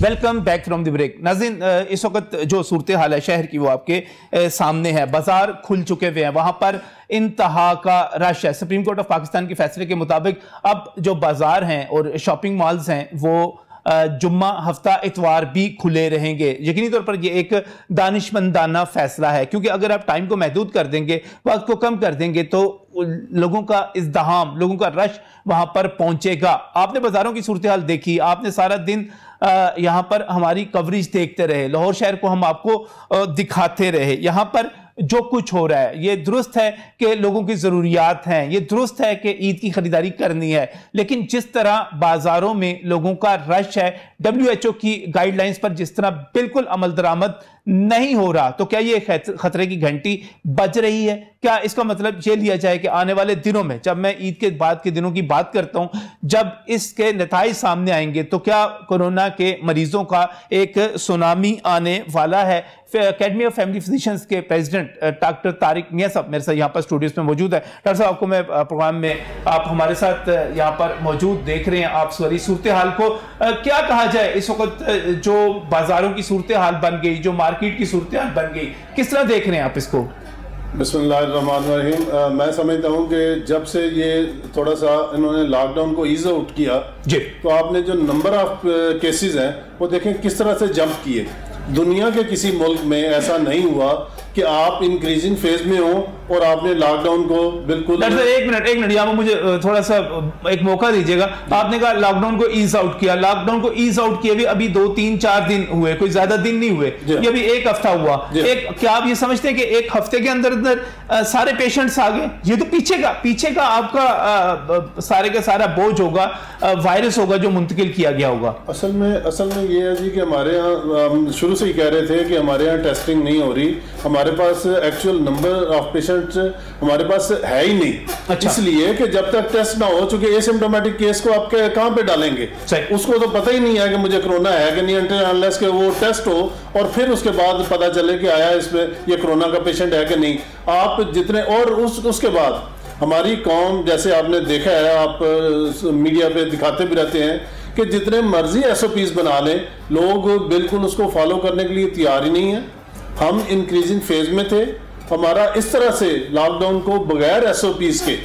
Welcome back from the break. नाज़रीन, इस वक्त जो सूरत हाल है शहर की वो आपके सामने है। बाजार खुल चुके हुए हैं, वहां पर इंतहा का रश है। सुप्रीम कोर्ट ऑफ पाकिस्तान के फैसले के मुताबिक अब जो बाजार हैं और शॉपिंग मॉल्स हैं वो जुम्मा, हफ्ता, इतवार भी खुले रहेंगे। यकीनी तौर पर यह एक दानिशमंदाना फैसला है, क्योंकि अगर आप टाइम को महदूद कर देंगे, वक्त को कम कर देंगे, तो लोगों का इज़्दिहाम, लोगों का रश वहां पर पहुंचेगा। आपने बाजारों की सूरत हाल देखी, आपने सारा दिन यहां पर हमारी कवरेज देखते रहे, लाहौर शहर को हम आपको दिखाते रहे। यहां पर जो कुछ हो रहा है ये दुरुस्त है कि लोगों की जरूरियात हैं, ये दुरुस्त है कि ईद की खरीदारी करनी है, लेकिन जिस तरह बाजारों में लोगों का रश है, WHO की गाइडलाइंस पर जिस तरह बिल्कुल अमल दरामद नहीं हो रहा, तो क्या ये खतरे की घंटी बज रही है? क्या इसका मतलब ये लिया जाए कि आने वाले दिनों में, जब मैं ईद के बाद के दिनों की बात करता हूं, जब इसके नताइज सामने आएंगे, तो क्या कोरोना के मरीजों का एक सुनामी आने वाला है? अकेडमी ऑफ फैमिली फिजिशियंस के प्रेसिडेंट डॉक्टर तारिक मियां साहब मेरे साथ यहाँ पर स्टूडियोज में मौजूद है। डॉक्टर साहब, आपको मैं प्रोग्राम में आप हमारे साथ यहाँ पर मौजूद देख रहे हैं। आप सारी सूरत हाल को क्या कहा जाए, इस वक्त जो बाजारों की सूरत हाल बन गई, जो मार्केट की सूरत हाल बन गई, किस तरह देख रहे हैं आप इसको? बिस्मिल्लाहिर्रहमानिर्रहीम। मैं समझता हूँ कि जब से ये थोड़ा सा इन्होंने लॉकडाउन को ईज आउट किया जी, तो आपने जो नंबर ऑफ केसेस हैं वो देखें किस तरह से जंप किए। दुनिया के किसी मुल्क में ऐसा नहीं हुआ कि आप इंक्रीजिंग फेज में हो और आपने लॉकडाउन को बिल्कुल। एक मिनट यहाँ पर मुझे थोड़ा सा एक मौका दीजिएगा। आपने कहा लॉकडाउन को ईज आउट किया, लॉकडाउन को ईज आउट किए भी अभी 2-3-4 दिन हुए, कोई ज्यादा दिन नहीं हुए, ये अभी एक हफ्ता हुआ। क्या आप ये समझते हैं कि एक हफ्ते के अंदर अंदर सारे पेशेंट्स आ गए? ये तो पीछे का आपका सारे का सारा बोझ होगा, वायरस होगा जो मुंतकिल किया गया होगा। असल में ये है जी कि हमारे यहाँ शुरू से ही कह रहे थे कि हमारे यहाँ टेस्टिंग नहीं हो रही, हमारे पास एक्चुअल नंबर ऑफ पेशेंट्स हमारे पास है ही नहीं। अच्छा। इसलिए कि जब तक टेस्ट ना हो, चूंकि एसिम्प्टोमेटिक केस को आप कहां पे डालेंगे, उसको तो पता ही नहीं है कि मुझे कोरोना है कि नहीं, अनलेस के वो टेस्ट हो और फिर उसके बाद पता चले कि आया इसमें ये कोरोना का पेशेंट है कि नहीं। आप जितने और उसके बाद हमारी कौम, जैसे आपने देखा है, आप मीडिया पे दिखाते भी रहते हैं कि जितने मर्जी SOPs बना लें, लोग बिल्कुल उसको फॉलो करने के लिए तैयार ही नहीं है। हम इंक्रीजिंग फेज में थे, हमारा इस तरह से लॉकडाउन को बगैर SOPs के,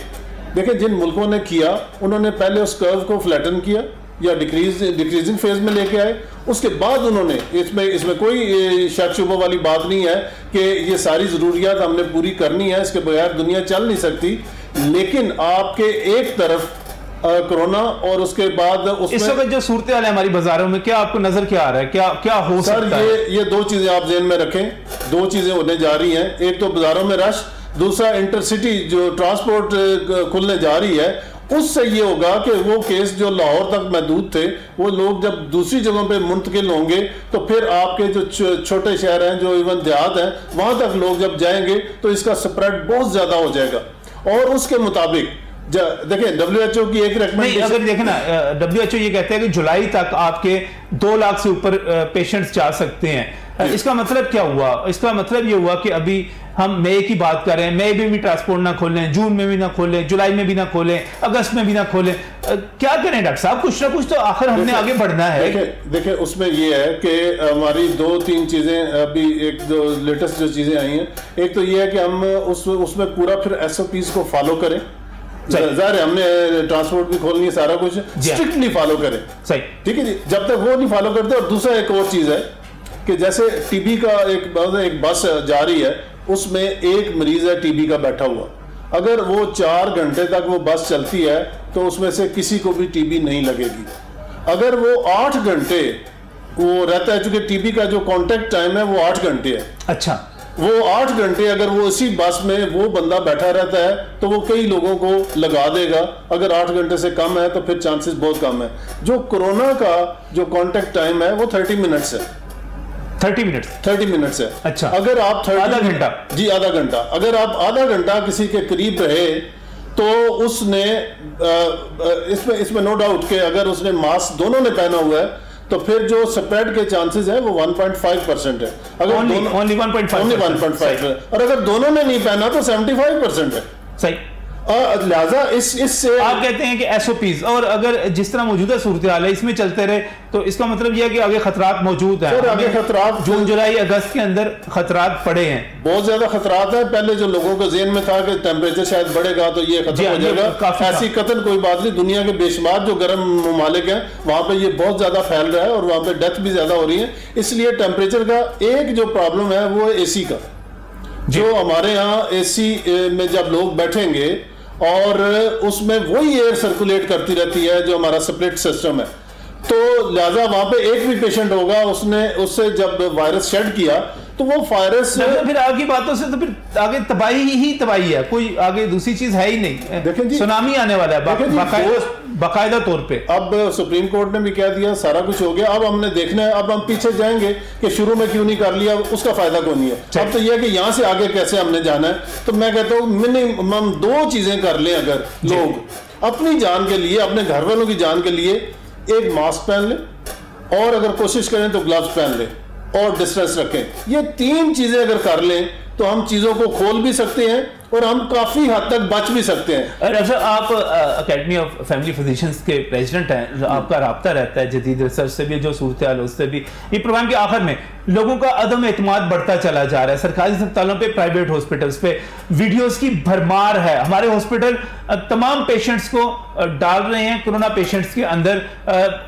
देखिए जिन मुल्कों ने किया उन्होंने पहले उस कर्व को फ्लैटन किया या डिक्रीजिंग फेज में लेके आए, उसके बाद उन्होंने इसमें कोई शक शुबा वाली बात नहीं है कि ये सारी जरूरियात हमने पूरी करनी है, इसके बगैर दुनिया चल नहीं सकती। लेकिन आपके एक तरफ कोरोना और उसके बाद उसमें इस वक्त जो सूरत हाल है हमारी बाजारों में, क्या आपको नजर क्या आ रहा है, क्या हो सकता है? ये दो चीजें आप ज़हन में रखें, दो चीजें होने जा रही हैं। एक तो बाजारों में रश, दूसरा इंटरसिटी जो ट्रांसपोर्ट खुलने जा रही है, उससे ये होगा कि वो केस जो लाहौर तक महदूद थे, वो लोग जब दूसरी जगहों पे मुंतकिल होंगे तो फिर आपके जो छोटे शहर हैं, जो इवन देहात हैं, वहां तक लोग जब जाएंगे तो इसका स्प्रेड बहुत ज्यादा हो जाएगा। और उसके मुताबिक देखें WHO की एक रिकमेंडेशन, अगर देखें ना, WHO ये कहते हैं कि जुलाई तक आपके 2 लाख से ऊपर पेशेंट्स जा सकते हैं। इसका मतलब क्या हुआ? इसका मतलब ये हुआ कि अभी हम मई की बात कर रहे हैं, मई में भी ट्रांसपोर्ट ना खोलें, जून में भी ना खोलें, जुलाई में भी ना खोलें, अगस्त में भी ना खोलें, क्या करें डॉक्टर साहब? कुछ ना कुछ तो आखिर हमने आगे बढ़ना है। देखिए उसमें ये है कि हमारी 2-3 चीजें अभी, एक जो लेटेस्ट जो चीजें आई हैं, एक तो ये है कि हम उसमें पूरा फिर SOPs को फॉलो करें। ज़ाहिर है हमने ट्रांसपोर्ट भी खोलनी है, सारा कुछ स्ट्रिक्टली फॉलो करें, सही, ठीक है जी। जब तक वो नहीं फॉलो करते, और दूसरा एक और चीज है कि जैसे TB का एक बस जा रही है, उसमें एक मरीज है TB का बैठा हुआ, अगर वो 4 घंटे तक वो बस चलती है तो उसमें से किसी को भी TB नहीं लगेगी। अगर वो 8 घंटे वो रहता है, चूंकि टीबी का जो कॉन्टेक्ट टाइम है वो 8 घंटे है। अच्छा, वो 8 घंटे अगर वो इसी बस में वो बंदा बैठा रहता है तो वो कई लोगों को लगा देगा। अगर 8 घंटे से कम है तो फिर चांसेस बहुत कम है। जो कोरोना का जो कॉन्टेक्ट टाइम है वो 30 मिनट्स है। 30 मिनट्स है। अच्छा, अगर आप आधा घंटा, जी आधा घंटा, अगर आप आधा घंटा किसी के करीब रहे तो उसने इसमें नो डाउट कि अगर उसने मास्क दोनों ने पहना हुआ है तो फिर जो स्प्रेड के चांसेस है वो 1.5% है। अगर ओनली 1.5 है, और अगर दोनों ने नहीं पहना तो 75% है। सही। लिहाजा इससे आप कहते हैं कि एसओपीज, और अगर जिस तरह मौजूदा सूरत हाल है इसमें चलते रहे तो इसका मतलब यह है कि आगे खतरात मौजूद हैं। आगे खतरात जून जुलाई अगस्त के अंदर खतरात पड़े हैं, बहुत ज्यादा खतरात है। पहले जो लोगों के जेहन में था कि टेम्परेचर शायद बढ़ेगा तो ये खत्म हो जाएगा, ऐसी कतन कोई बात नहीं। दुनिया के बेशुमार जो गर्म ममालिक हैं वहां पे ये बहुत ज्यादा फैल रहा है और वहां पे डेथ भी ज्यादा हो रही है। इसलिए टेम्परेचर का एक जो प्रॉब्लम है वो एसी का। जो हमारे यहाँ एसी में जब लोग बैठेंगे और उसमें वही एयर सर्कुलेट करती रहती है जो हमारा स्प्लिट सिस्टम है, तो लिहाजा वहां पे एक भी पेशेंट होगा उससे जब वायरस शेड किया तो वो वायरस फिर आगे बातों से तो फिर आगे तबाही ही तबाही है, कोई आगे दूसरी चीज है ही नहीं। देखें जी, सुनामी आने वाला है बाकायदा तौर पे। अब सुप्रीम कोर्ट ने भी कह दिया, सारा कुछ हो गया, अब हमने देखना है, अब हम पीछे जाएंगे कि शुरू में क्यों नहीं कर लिया, उसका फायदा कौन नहीं है। अब तो यह है कि यहां से आगे कैसे हमने जाना है। तो मैं कहता हूं मिनिमम 2 चीजें कर लें। अगर लोग अपनी जान के लिए, अपने घर वालों की जान के लिए एक मास्क पहन ले और अगर कोशिश करें तो ग्लव्स पहन ले और डिस्टेंस रखें। ये 3 चीजें अगर कर लें तो हम चीजों को खोल भी सकते हैं और हम काफी हद तक बच भी सकते हैं। डॉक्टर साहब, आप अकेडमी ऑफ फैमिली फिजिशियंस के प्रेसिडेंट हैं, आपका राब्ता रहता है जदीद रिसर्च से भी, जो सूरत हाल उससे भी। ये प्रोग्राम के आखिर में लोगों का अदम एतमाद बढ़ता चला जा रहा है सरकारी अस्पतालों पे, प्राइवेट हॉस्पिटल्स पे। वीडियोस की भरमार है। हमारे हॉस्पिटल तमाम पेशेंट्स को डाल रहे हैं कोरोना पेशेंट्स के अंदर।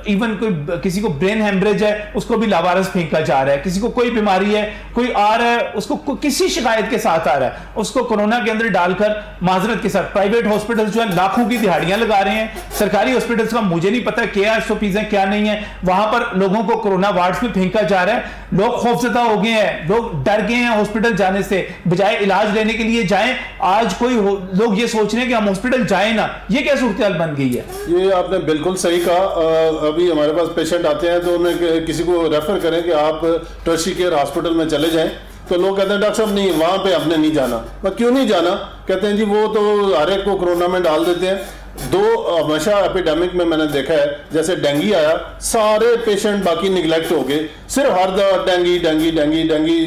इवन कोई किसी को ब्रेन हेमरेज है उसको भी लावारस फेंका जा रहा है, किसी को कोई बीमारी है, कोई आ रहा है उसको किसी शिकायत के साथ आ रहा है उसको कोरोना के अंदर डालकर माजरत के साथ। प्राइवेट हॉस्पिटल्स जो है लाखों की दिहाड़ियां लगा रहे हैं। सरकारी हॉस्पिटल्स का मुझे नहीं पता क्या एसओपीज है क्या नहीं है, वहां पर लोगों को कोरोना वार्ड्स में फेंका जा रहा है। लोग खौफजदा हो गए हैं, लोग डर गए हैं हॉस्पिटल जाने से, बजाय इलाज लेने के लिए जाएं। आज कोई लोग ये सोच रहे हैं कि हम हॉस्पिटल जाएं ना। ये क्या सूरत हाल बन गई है? ये आपने बिल्कुल सही कहा। अभी हमारे पास पेशेंट आते हैं तो उन्हें किसी को रेफर करें कि आप टर्शियरी केयर हॉस्पिटल में चले जाएं, तो लोग कहते हैं डॉक्टर साहब नहीं, वहां पे हमने नहीं जाना। पर क्यों नहीं जाना? कहते हैं जी वो तो हर एक को कोरोना में डाल देते हैं। हमेशा एपिडेमिक में मैंने देखा है, जैसे डेंगू आया सारे पेशेंट बाकी निगलेक्ट हो गए, सिर्फ हर दवा डेंगू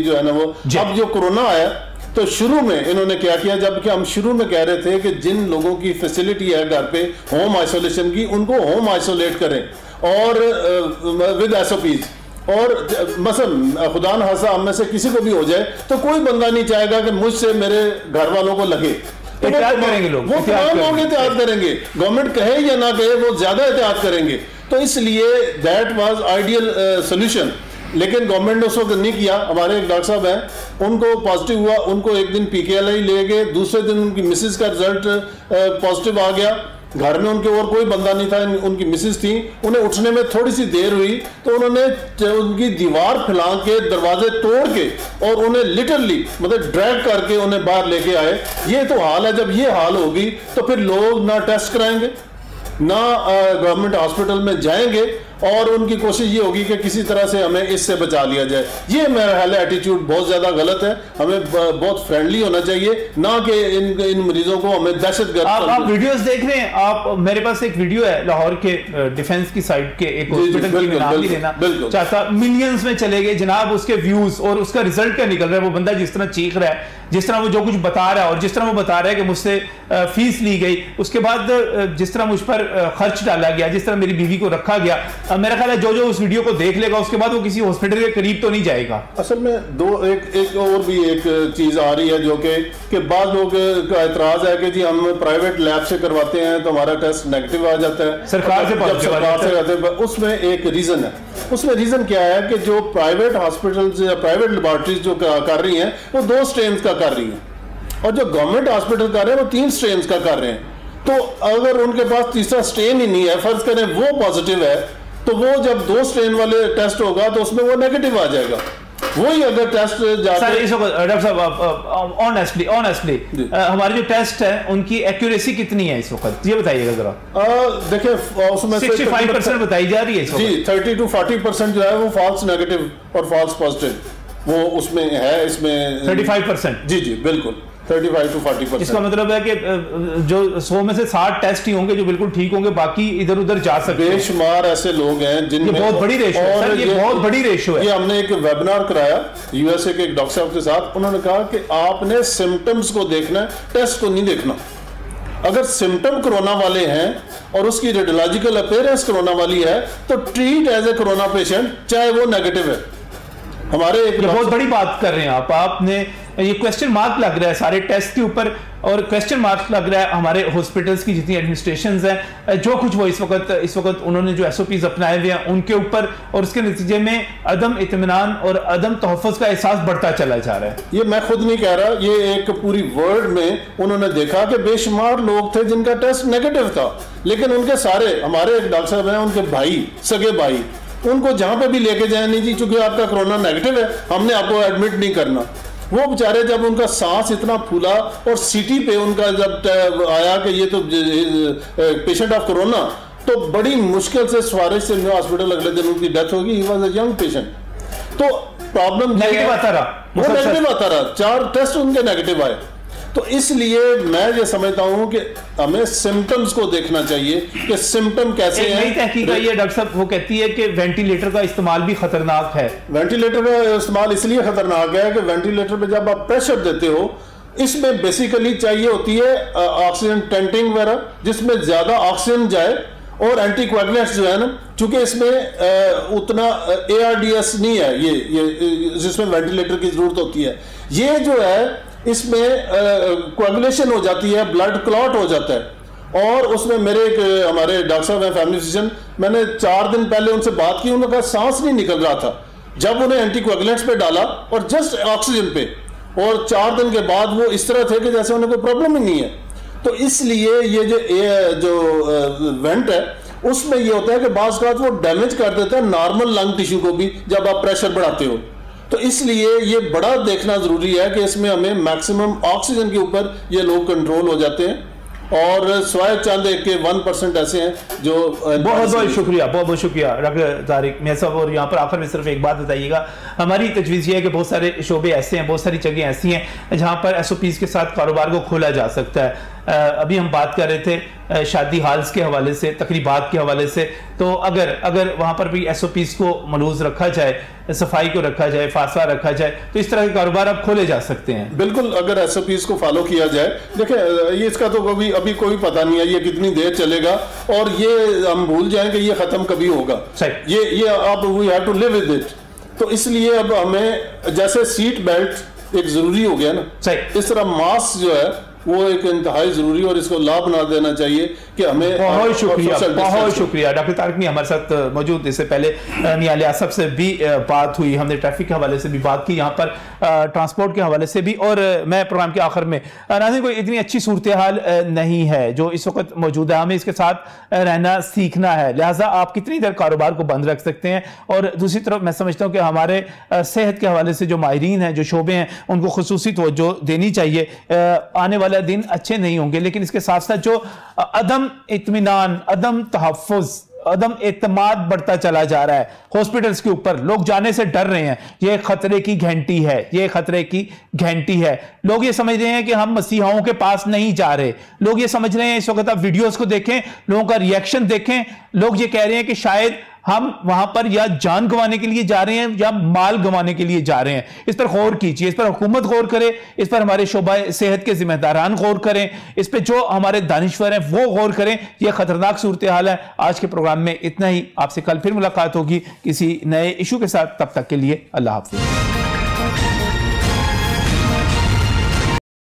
जो है ना वो। अब जो कोरोना आया तो शुरू में इन्होंने क्या किया, जबकि हम शुरू में कह रहे थे कि जिन लोगों की फैसिलिटी है घर पे होम आइसोलेशन की, उनको होम आइसोलेट करें और विद एसओपीज। और मसलन खुदा न खास्ता हम में से किसी को भी हो जाए तो कोई बंदा नहीं चाहेगा कि मुझसे मेरे घर वालों को लगे। तो करेंगे लोग, वो तमाम लोग एहतियात करेंगे, गवर्नमेंट कहे या ना कहे वो ज्यादा एहतियात करेंगे। तो इसलिए दैट वाज आइडियल सोल्यूशन, लेकिन गवर्नमेंट ने उस वक्त नहीं किया। हमारे एक डॉक्टर साहब हैं, उनको पॉजिटिव हुआ, उनको एक दिन पीकेएलआई ले गए, दूसरे दिन उनकी मिसेज का रिजल्ट पॉजिटिव आ गया। घर में उनके और कोई बंदा नहीं था, उनकी मिसेज थी। उन्हें उठने में थोड़ी सी देर हुई तो उन्होंने उनकी दीवार फैला के दरवाजे तोड़ के और उन्हें लिटरली मतलब ड्रैग करके उन्हें बाहर लेके आए। ये तो हाल है। जब ये हाल होगी तो फिर लोग ना टेस्ट कराएंगे ना गवर्नमेंट हॉस्पिटल में जाएंगे और उनकी कोशिश ये होगी कि किसी तरह से हमें इससे बचा लिया जाए। ये मेरा ख्याल है एटीट्यूड बहुत ज्यादा गलत है। हमें बहुत फ्रेंडली होना चाहिए, ना कि इन मरीजों को हमें दहशतगर्द। आप वीडियोस देख रहे हैं, आप मेरे पास एक वीडियो है लाहौर के डिफेंस की साइड के एक हॉस्पिटल की, नाम नहीं लेना चाहता, मिलियंस में चले गए जनाब उसके व्यूज, और उसका रिजल्ट क्या निकल रहा है। वो बंदा जिस तरह चीख रहा है, जिस तरह वो जो कुछ बता रहा है और जिस तरह वो बता रहा है कि मुझसे फीस ली गई, उसके बाद जिस तरह मुझ पर खर्च डाला गया, जिस तरह मेरी बीवी को रखा गया, मेरा ख्याल है जो उस वीडियो को देख लेगा उसके बाद वो किसी हॉस्पिटल के करीब तो नहीं जाएगा। असल में एक और भी एक चीज आ रही है जो कि बाद लोग का एतराज है कि जी हम प्राइवेट लैब से करवाते हैं तो हमारा टेस्ट नेगेटिव आ जाता है, सरकार से करते हैं। उसमें एक रीजन है। उसमें रीजन क्या है कि जो प्राइवेट हॉस्पिटल्स या प्राइवेट लेबोरेटरीज जो कर रही हैं वो 2 स्ट्रेन का कर रही हैं, और जो गवर्नमेंट हॉस्पिटल कर रहे हैं वो 3 स्ट्रेन का कर रहे हैं। तो अगर उनके पास तीसरा स्ट्रेन ही नहीं है, फर्ज करें वो पॉजिटिव है, तो वो जब 2 स्ट्रेन वाले टेस्ट होगा तो उसमें वो नेगेटिव आ जाएगा। वही अगर टेस्ट डॉक्टर साहब ऑनेस्टली हमारे जो टेस्ट है उनकी एक्यूरेसी कितनी है इस वक्त, ये बताइएगा जरा। देखिए उसमें 65% बताई जा रही है इस वक्त। जी 30 to 40% जो है वो फॉल्स नेगेटिव और फॉल्स पॉजिटिव वो उसमें है। इसमें 35%। जी जी बिल्कुल 35 to 40%। इसका मतलब है कि जो 100 में से 60 टेस्ट ही होंगे जो बिल्कुल ठीक होंगे, बाकी इधर उधर जा सकते हैं। बेशुमार ऐसे लोग हैं जिनमें बहुत बड़ी रेशो है सर, ये बहुत बड़ी रेशो है। ये हमने एक वेबिनार कराया यूएसए के एक डॉक्टर साहब के साथ, उन्होंने कहा कि आपने सिम्टम्स को देखना है, टेस्ट को नहीं देखना। अगर सिम्टम कोरोना वाले हैं और उसकी रेडियोलॉजिकल अपीयरेंस कोरोना वाली है तो treat as a corona patient, चाहे वो नेगेटिव है। हमारे एक बहुत बड़ी बात कर रहे हैं आपने ये क्वेश्चन मार्क लग रहा है सारे टेस्ट के ऊपर, और क्वेश्चन मार्क लग रहा है हमारे हॉस्पिटल्स की जितनी एडमिनिस्ट्रेशंस हैं, जो कुछ वो इस वक्त उन्होंने जो एसओपीज अपनाए हुए हैं उनके ऊपर, और उसके नतीजे में अदम इत्मीनान और अदम तहफ़्फ़ुज़ का एहसास बढ़ता चला जा रहा है। ये मैं खुद नहीं कह रहा, ये एक पूरी वर्ल्ड में उन्होंने देखा कि बेशुमार लोग थे जिनका टेस्ट नेगेटिव था, लेकिन उनके सारे हमारे एक डॉक्टर साहब हैं, उनके भाई सगे भाई, उनको जहां पे भी लेके जाए नहीं जी चूंकि आपका कोरोना नेगेटिव है हमने आपको एडमिट नहीं करना। वो बेचारे जब उनका सांस इतना फूला और सीटी पे उनका जब आया कि ये तो पेशेंट ऑफ कोरोना, तो बड़ी मुश्किल से सवारिश से हॉस्पिटल अगले दिन उनकी डेथ होगी। He was a young patient. तो प्रॉब्लम नेगेटिव आता रहा, वो नेगेटिव आता रहा, 4 टेस्ट उनके नेगेटिव आए। तो इसलिए मैं ये समझता हूं कि हमें सिम्टम्स को देखना चाहिए कि सिम्टम कैसे हैं। नई तहकीक आई है डॉक्टर साहब, वो कहती है कि वेंटिलेटर का इस्तेमाल भी खतरनाक है। वेंटिलेटर का इस्तेमाल इसलिए खतरनाक है कि वेंटिलेटर पे जब आप प्रेशर देते हो, इसमें बेसिकली चाहिए होती है ऑक्सीजन टेंटिंग वगैरह, जिसमें ज्यादा ऑक्सीजन जाए, और एंटीकोएगुलेंट्स जो है ना, चूंकि इसमें उतना ARDS नहीं है ये जिसमें वेंटिलेटर की जरूरत होती है, ये जो है इसमें कोएगुलेशन हो जाती है, ब्लड क्लॉट हो जाता है। और उसमें मेरे एक हमारे डॉक्टर साहब हैं फैमिली फिजिशियन, मैंने 4 दिन पहले उनसे बात की, उन्होंने कहा सांस नहीं निकल रहा था, जब उन्हें एंटीकोएगुलेंट्स पे डाला और जस्ट ऑक्सीजन पे, और 4 दिन के बाद वो इस तरह थे कि जैसे उन्हें कोई प्रॉब्लम ही नहीं है। तो इसलिए ये जो वेंट है उसमें ये होता है कि बाज़ औक़ात वो डैमेज कर देता है नॉर्मल लंग टिश्यू को भी जब आप प्रेशर बढ़ाते हो। तो इसलिए ये बड़ा देखना जरूरी है कि इसमें हमें मैक्सिमम ऑक्सीजन के ऊपर ये लोग कंट्रोल हो जाते हैं, और स्वाय चंद के 1% ऐसे हैं जो बहुत शुक्रिया डॉक्टर तारिक मियां साहब। और यहाँ पर आखिर में सिर्फ एक बात बताइएगा, हमारी तजवीज़ ये है कि बहुत सारे शोबे ऐसे हैं, बहुत सारी जगह ऐसी हैं जहाँ पर SOPs के साथ कारोबार को खोला जा सकता है। अभी हम बात कर रहे थे शादी हाल्स के हवाले से, तकरीबात के हवाले से, तो अगर वहाँ पर भी SOPs को मलूज़ रखा जाए, सफाई को रखा जाए, फासला रखा जाए, तो इस तरह के कारोबार अब खोले जा सकते हैं। बिल्कुल, अगर SOPs को फॉलो किया जाए। देखिए ये इसका तो अभी कोई पता नहीं है ये कितनी देर चलेगा, और ये हम भूल जाएं कि ये खत्म कभी होगा। ये अब we have to live with it. तो इसलिए अब हमें जैसे सीट बेल्ट एक जरूरी हो गया ना, इस तरह मास्क जो है वो एक इंतहाई जरूरी, और इसको लाभ बना देना चाहिए कि हमें। बहुत शुक्रिया डॉक्टर तारिक मियां हमारे साथ मौजूद। इससे पहले मियां लियासफ से भी बात हुई, हमने ट्रैफिक के हवाले से भी बात की, यहाँ पर ट्रांसपोर्ट के हवाले से भी, और मैं प्रोग्राम के आखिर में नाज़रीन कोई इतनी अच्छी सूरत हाल नहीं है जो इस वक्त मौजूद है, हमें इसके साथ रहना सीखना है। लिहाजा आप कितनी देर कारोबार को बंद रख सकते हैं, और दूसरी तरफ मैं समझता हूँ कि हमारे सेहत के हवाले से जो माहिरीन हैं, जो शोबे हैं, उनको खुसूसी तवज्जो देनी चाहिए। आने वाले दिन अच्छे नहीं होंगे, लेकिन इसके साथ साथ जो अदम इत्मीनान, अदम तहफ़्फ़ुज़, अदम एतमाद बढ़ता चला जा रहा है हॉस्पिटल्स के ऊपर, लोग जाने से डर रहे हैं, ये खतरे की घंटी है, ये खतरे की घंटी है। लोग ये समझ रहे हैं कि हम मसीहाओं के पास नहीं जा रहे, लोग ये समझ रहे हैं, इस वक्त आप वीडियोस को देखें, लोगों का रिएक्शन देखें, लोग ये कह रहे हैं कि शायद हम वहां पर या जान गंवाने के लिए जा रहे हैं या माल गंवाने के लिए जा रहे हैं। इस पर गौर कीजिए, इस पर हुकूमत गौर करे, इस पर हमारे शोबा सेहत के जिम्मेदारान गौर करें, इस पर जो हमारे दानिश्वर हैं वो गौर करें। यह खतरनाक सूरत हाल है। आज के प्रोग्राम में इतना ही, आपसे कल फिर मुलाकात होगी किसी नए इशू के साथ, तब तक के लिए अल्लाह हाफ़िज़।